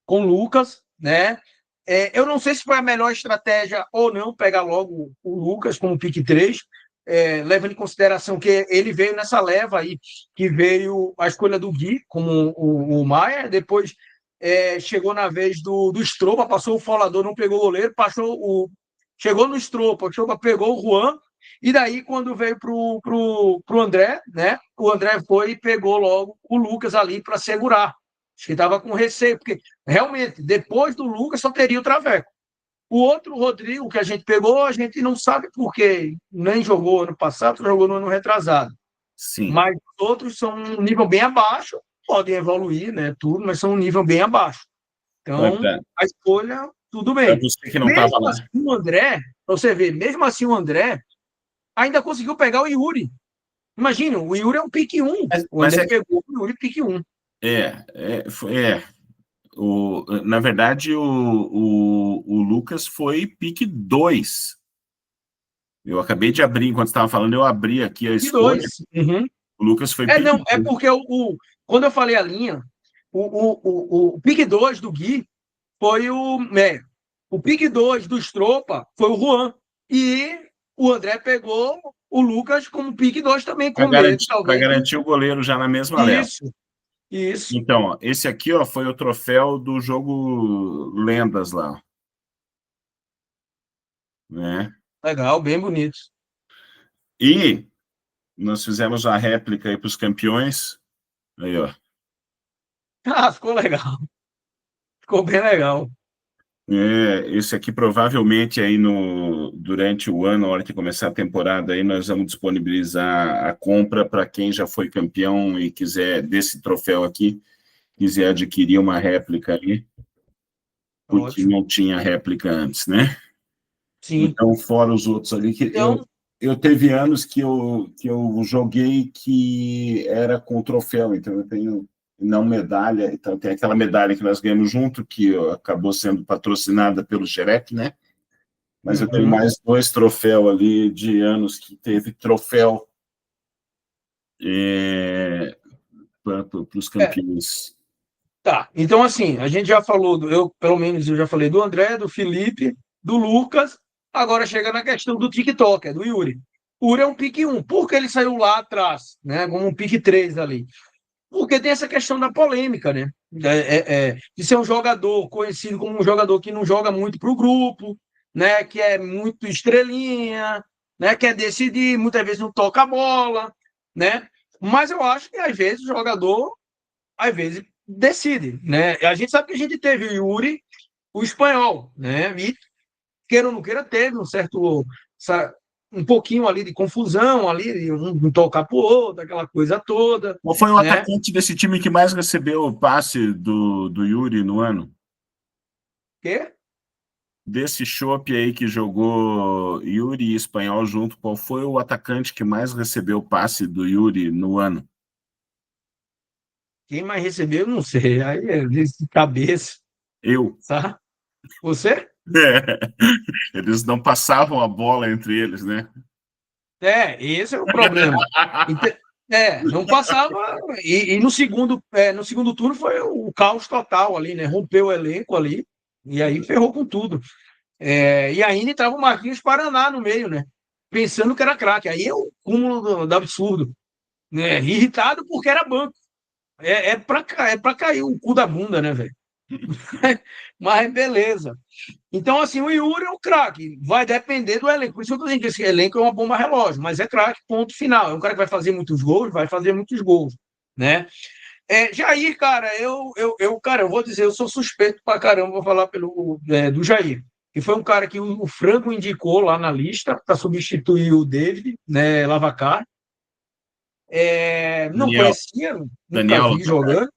o Lucas, né? Eu não sei se foi a melhor estratégia ou não pegar logo o Lucas como pique 3, levando em consideração que ele veio nessa leva aí, que veio a escolha do Gui, como o Maia, depois chegou na vez do Stropa, passou o Folador, não pegou o goleiro, chegou no Stropa, o Stropa pegou o Juan, E daí, quando veio pro André, né? O André foi e pegou logo o Lucas ali para segurar. Acho que estava com receio, porque realmente, depois do Lucas, só teria o Traveco. O outro, Rodrigo, que a gente pegou, a gente não sabe por quê. Nem jogou ano passado, jogou no ano retrasado. Sim. Mas os outros são um nível bem abaixo, podem evoluir, né? Tudo, mas são um nível bem abaixo. Então, a escolha, tudo Para bem. você que não estava Mesmo lá. assim, o André, para você ver, mesmo assim, o André ainda conseguiu pegar o Yuri. Imagina, o Yuri é um pique 1. O Mas André pegou o Yuri pique 1. Na verdade, o Lucas foi pique 2. Eu acabei de abrir, enquanto estava falando, eu abri aqui a Pique escolha. 2. Uhum. O Lucas foi pique Não, é 2. porque quando eu falei a linha, o pique 2 do Gui foi o pique 2 do Stropa foi o Juan. E o André pegou o Lucas como pique 2 também, com medo, Para talvez. garantir o goleiro já na mesma leva. Isso. Então, ó, esse aqui foi o troféu do jogo Lendas lá. Né? Legal, bem bonito. E nós fizemos a réplica aí para os campeões. Aí, ó. Ficou legal. Ficou bem legal. Esse aqui provavelmente aí durante o ano, na hora que começar a temporada, aí nós vamos disponibilizar a compra para quem já foi campeão e quiser desse troféu aqui, quiser adquirir uma réplica aí, porque Ótimo. não tinha réplica antes, né? Sim. Então, fora os outros ali, que Então, eu teve anos que eu joguei que era com troféu, então eu tenho não medalha, então tem aquela medalha que nós ganhamos junto, que acabou sendo patrocinada pelo Xerec, né? Mas eu tenho mais 2 troféus ali de anos que teve troféu para os campeões. tá. Então, assim, a gente já falou, pelo menos eu já falei do André, do Felipe, do Lucas, agora chega na questão do TikTok, do Yuri. O Yuri é um pique 1, porque ele saiu lá atrás, né, como um pique 3 ali. Porque tem essa questão da polêmica, né? De ser um jogador conhecido como um jogador que não joga muito para o grupo, né? Que é muito estrelinha, né? Quer decidir, muitas vezes não toca a bola, né? Mas eu acho que às vezes o jogador, às vezes, decide, né? A gente sabe que a gente teve o Yuri, o espanhol, né? E queira ou não queira, teve um certo um pouquinho ali de confusão, ali, de um tocar para o outro, aquela coisa toda. Qual foi o Né? atacante desse time que mais recebeu o passe do Yuri no ano? Quê? Desse chopp aí que jogou Yuri e Espanhol junto, qual foi o atacante que mais recebeu o passe do Yuri no ano? Quem mais recebeu, não sei. Aí é de cabeça, Eu. tá? Você? Eles não passavam a bola entre eles, né? Esse é o problema. Não passava. E no segundo turno foi o caos total ali, né? Rompeu o elenco ali, e aí ferrou com tudo. E ainda entrava o Marquinhos Paraná no meio, né? Pensando que era craque. Aí é o cúmulo do absurdo. Né? Irritado porque era banco. É pra cair o cu da bunda, né, velho? Mas beleza. Então, assim, o Yuri é um craque. Vai depender do elenco. Por isso que eu tô dizendo que esse elenco é uma bomba relógio, mas é craque, ponto final. É um cara que vai fazer muitos gols, vai fazer muitos gols, né? Jair, cara, cara, eu vou dizer, eu sou suspeito pra caramba, vou falar do Jair. Que foi um cara que o Franco indicou lá na lista para substituir o David, né, Lavacar. Não Daniel, conhecia, nunca Daniel, vi jogando.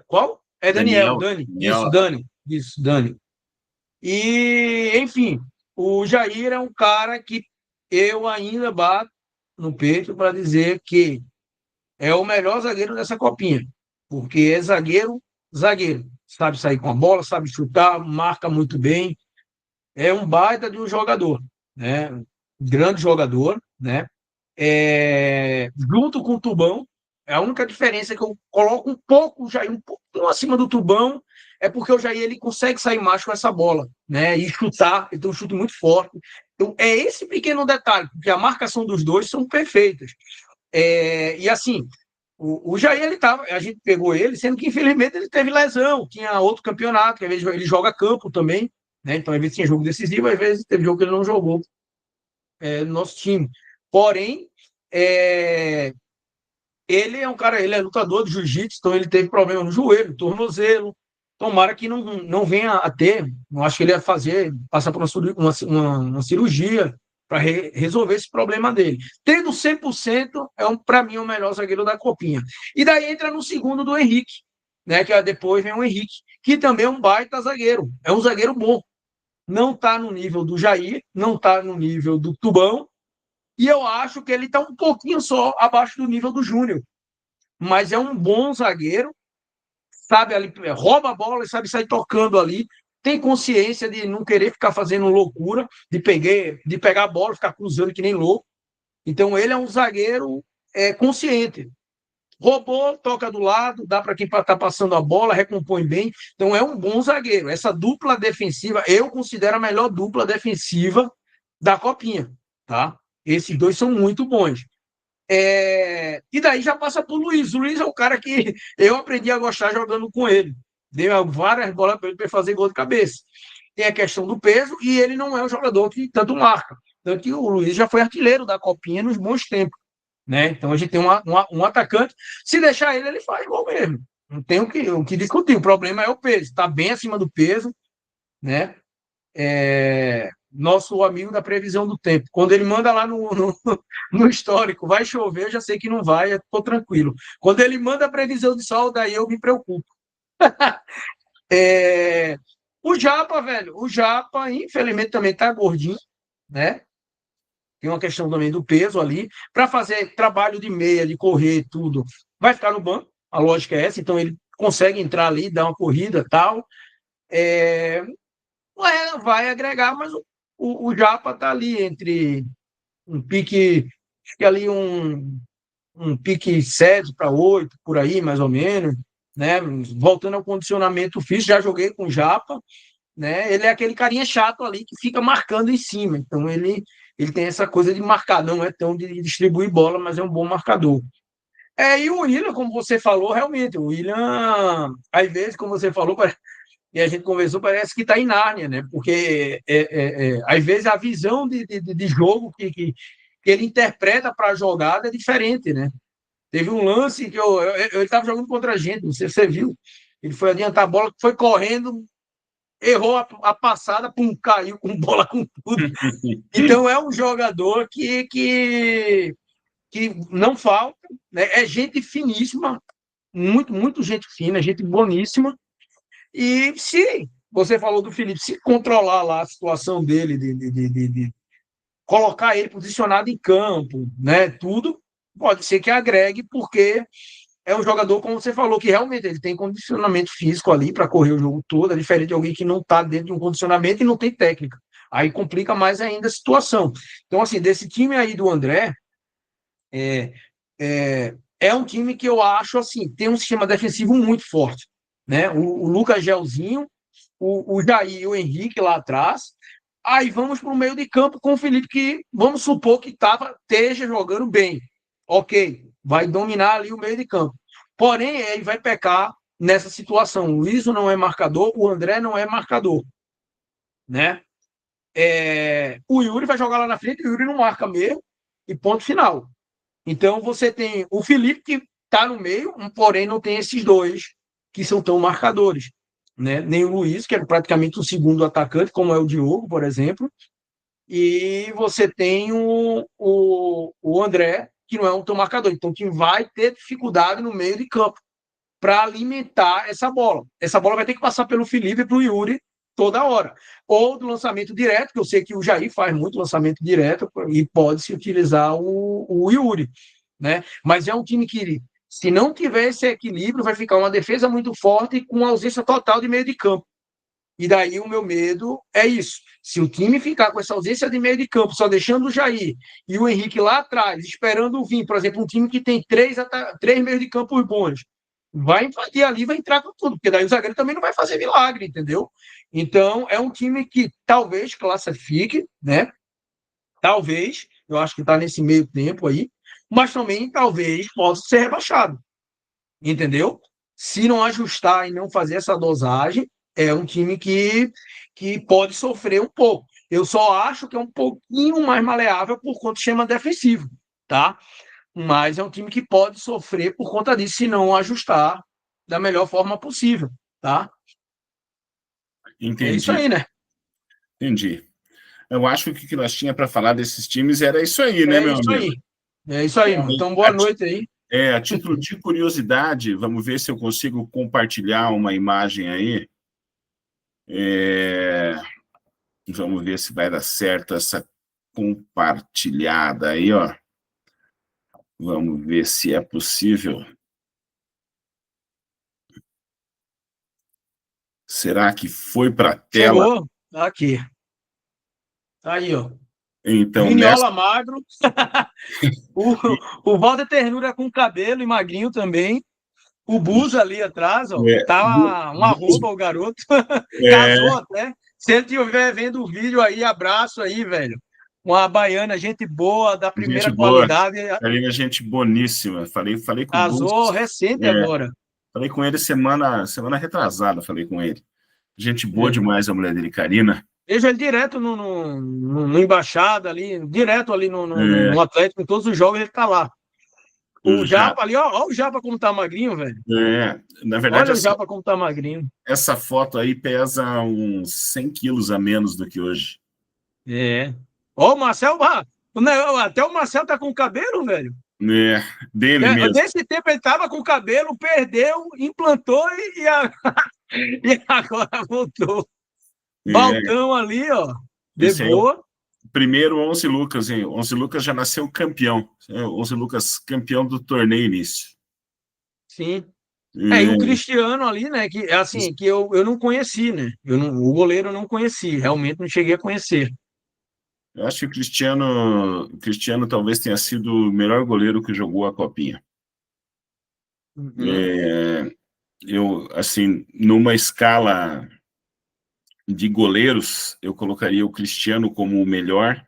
Qual? É Daniel, Daniel, Dani. Isso, Daniel, Dani. Isso, Dani. E, enfim, o Jair é um cara que eu ainda bato no peito para dizer que é o melhor zagueiro dessa copinha, porque é zagueiro, zagueiro. Sabe sair com a bola, sabe chutar, marca muito bem. É um baita de um jogador, né? Grande jogador, né? Junto com o Tubão, a única diferença é que eu coloco um pouco o Jair um pouquinho acima do Tubão, é porque o Jair ele consegue sair mais com essa bola, né? E chutar, ele tem um chute muito forte. Então, é esse pequeno detalhe, porque a marcação dos dois são perfeitas. E assim, o Jair, a gente pegou ele, sendo que infelizmente ele teve lesão, tinha outro campeonato, que às vezes ele joga campo também, né? Então às vezes tinha jogo decisivo, às vezes teve jogo que ele não jogou. no nosso time. Porém, ele é um cara, ele é lutador de jiu-jitsu, então ele teve problema no joelho, tornozelo. Tomara que não venha a ter. Não acho que ele ia passar por uma cirurgia para resolver esse problema dele. Tendo 100%, para mim, é o melhor zagueiro da Copinha. E daí entra no segundo do Henrique, né? Que depois vem o Henrique, que também é um baita zagueiro. É um zagueiro bom. Não está no nível do Jair, não está no nível do Tubão, e eu acho que ele está um pouquinho só abaixo do nível do Júnior. Mas é um bom zagueiro, sabe ali, rouba a bola e sabe sair tocando ali, tem consciência de não querer ficar fazendo loucura, de pegar a bola e ficar cruzando que nem louco. Então ele é um zagueiro consciente. Roubou, toca do lado, dá para quem está passando a bola, recompõe bem. Então é um bom zagueiro. Essa dupla defensiva, eu considero a melhor dupla defensiva da Copinha, tá? Esses dois são muito bons. E daí já passa para o Luiz. O Luiz é o cara que eu aprendi a gostar jogando com ele. Deu várias bolas para ele para fazer gol de cabeça. Tem a questão do peso e ele não é um jogador que tanto marca. Tanto que o Luiz já foi artilheiro da Copinha nos bons tempos. Né? Então a gente tem um atacante. Se deixar ele, ele faz gol mesmo. Não tem o que discutir. O problema é o peso. Está bem acima do peso. Né? Nosso amigo da previsão do tempo. Quando ele manda lá no histórico, vai chover, eu já sei que não vai, estou tranquilo. Quando ele manda a previsão de sol, daí eu me preocupo. O Japa, velho, infelizmente, também tá gordinho, né? Tem uma questão também do peso ali. Para fazer trabalho de meia, de correr, tudo, vai ficar no banco. A lógica é essa, então ele consegue entrar ali, dar uma corrida e tal. Vai agregar, mas o Japa está ali entre um pique, acho que ali um pique 7 para 8, por aí, mais ou menos. Né? Voltando ao condicionamento físico, já joguei com o Japa. Né? Ele é aquele carinha chato ali que fica marcando em cima. Então ele tem essa coisa de marcar, não é tão de distribuir bola, mas é um bom marcador. E o William, como você falou, realmente, o William, às vezes, como você falou, e a gente conversou, parece que está em Nárnia, né? Porque às vezes a visão de jogo que ele interpreta para a jogada é diferente, né? Teve um lance que ele estava jogando contra a gente, não sei se você viu. Ele foi adiantar a bola, foi correndo, errou a passada, pum, caiu com bola com tudo. Então é um jogador que não falta, né? É gente finíssima, muito gente fina, gente boníssima. E se você falou do Felipe, se controlar lá a situação dele, de colocar ele posicionado em campo, né? Tudo pode ser que agregue, porque é um jogador, como você falou, que realmente ele tem condicionamento físico ali para correr o jogo todo, é diferente de alguém que não está dentro de um condicionamento e não tem técnica. Aí complica mais ainda a situação. Então, assim, desse time aí do André, é um time que eu acho, assim, tem um sistema defensivo muito forte. Né? O Lucas Gelzinho, o Jair e o Henrique lá atrás. Aí vamos para o meio de campo com o Felipe, que vamos supor que esteja jogando bem. Ok, vai dominar ali o meio de campo. Porém, ele vai pecar nessa situação. O Luiz não é marcador, o André não é marcador. Né? O Yuri vai jogar lá na frente, o Yuri não marca mesmo, e ponto final. Então você tem o Felipe, que está no meio, porém não tem esses dois que são tão marcadores. Né? Nem o Luiz, que é praticamente o segundo atacante, como é o Diogo, por exemplo, e você tem o André, que não é um tão marcador. Então, que vai ter dificuldade no meio de campo para alimentar essa bola. Essa bola vai ter que passar pelo Felipe e para o Yuri toda hora. Ou do lançamento direto, que eu sei que o Jair faz muito lançamento direto e pode-se utilizar o Yuri. Né? Mas é um time que, se não tiver esse equilíbrio, vai ficar uma defesa muito forte com ausência total de meio de campo. E daí o meu medo é isso. Se o time ficar com essa ausência de meio de campo, só deixando o Jair e o Henrique lá atrás, esperando vir, por exemplo, um time que tem três meios de campo bons, vai invadir ali, vai entrar com tudo, porque daí o zagueiro também não vai fazer milagre, entendeu? Então, é um time que talvez classifique, né? Talvez, eu acho que está nesse meio tempo aí, mas também talvez possa ser rebaixado, entendeu? Se não ajustar e não fazer essa dosagem, é um time que pode sofrer um pouco. Eu só acho que é um pouquinho mais maleável por conta do esquema defensivo, tá? Mas é um time que pode sofrer por conta disso se não ajustar da melhor forma possível, tá? É isso Entendi, aí, né? entendi. Eu acho que o que nós tínhamos para falar desses times era isso aí, né, É meu isso amigo? aí. É isso aí, mano. Então, boa noite aí. A título de curiosidade, vamos ver se eu consigo compartilhar uma imagem aí. É, vamos ver se vai dar certo essa compartilhada aí, ó. Vamos ver se é possível. Será que foi para a tela? Chegou. Tá aqui. Tá aí, ó. Então, nessa. Viniola magro. O, o Walter Ternura com cabelo e magrinho também. O Bus ali atrás, ó. É, Tá um arroba o garoto. Casou é, até. Se ele estiver vendo o vídeo aí, abraço aí, velho. Uma baiana, gente boa, da gente primeira boa. qualidade. Karina, gente boníssima. Falei com o Bus. Casou recente É, agora. falei com ele semana retrasada, falei com ele. Gente boa É. demais a mulher dele, Karina. Vejo ele direto no Embaixada ali, direto ali É, no Atlético, em todos os jogos ele tá lá. O já, Japa ali, ó o Japa como tá magrinho, velho. na verdade, Olha o Japa como tá magrinho. essa foto aí pesa uns 100 quilos a menos do que hoje. É. Ó, o Marcel, até o Marcel tá com cabelo, velho. É, dele mesmo. Nesse tempo ele tava com cabelo, perdeu, implantou e agora voltou. É, Baltão ali, ó, de esse aí é o boa. primeiro Onze Lucas, hein? Onze Lucas já nasceu campeão. Onze Lucas campeão do torneio início. Sim. E o É, Cristiano ali, né? Que assim, que eu não conheci, né? O goleiro eu não conheci, realmente não cheguei a conhecer. eu acho que o Cristiano talvez tenha sido o melhor goleiro que jogou a Copinha. Uhum. É, eu, assim, numa escala de goleiros, eu colocaria o Cristiano como o melhor,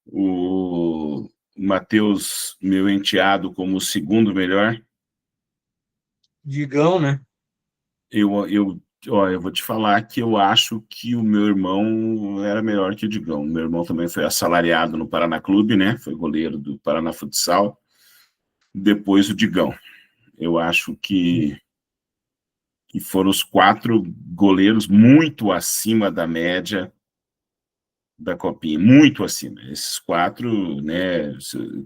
o Matheus, meu enteado, como o segundo melhor. Digão, né? Eu vou te falar que eu acho que o meu irmão era melhor que o Digão. Meu irmão também foi assalariado no Paraná Clube, né? Foi goleiro do Paraná Futsal. Depois o Digão. Eu acho que foram os quatro goleiros muito acima da média da Copinha, muito acima. Esses quatro, né?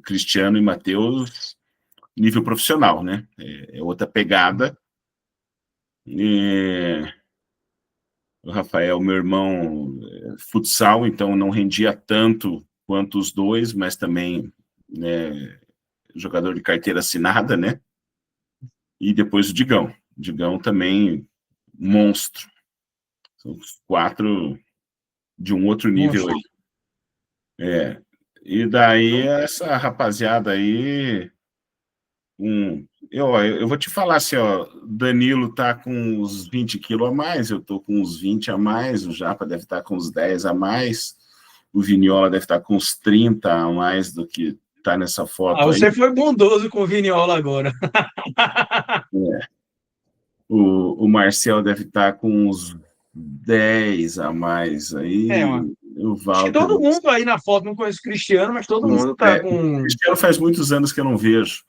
Cristiano e Matheus, nível profissional, né? É outra pegada. É, o Rafael, meu irmão, futsal, então não rendia tanto quanto os dois, mas também, né, jogador de carteira assinada, né? E depois o Digão. O Digão também, monstro. São os quatro de um outro nível Monstro. aí. E daí, essa rapaziada aí, eu vou te falar assim, ó, Danilo tá com uns 20 quilos a mais, eu tô com uns 20 a mais, o Japa deve estar com uns 10 a mais, o Viniola deve estar com uns 30 a mais do que tá nessa foto aí. Você foi bondoso com o Viniola agora. O Marcel deve estar com uns 10 a mais Mano. aí, o Acho que Walter. todo mundo aí na foto, não conhece o Cristiano, mas todo mundo tá O com. Cristiano faz muitos anos que eu não vejo,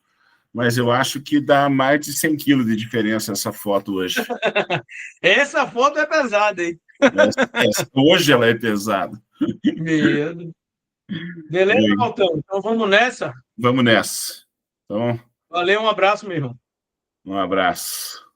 mas eu acho que dá mais de 100 quilos de diferença essa foto hoje. Essa foto é pesada, hein? Hoje ela é pesada. Medo. Beleza, Maltão? Então vamos nessa. Vamos nessa. Então, Valeu, um abraço, meu irmão. um abraço.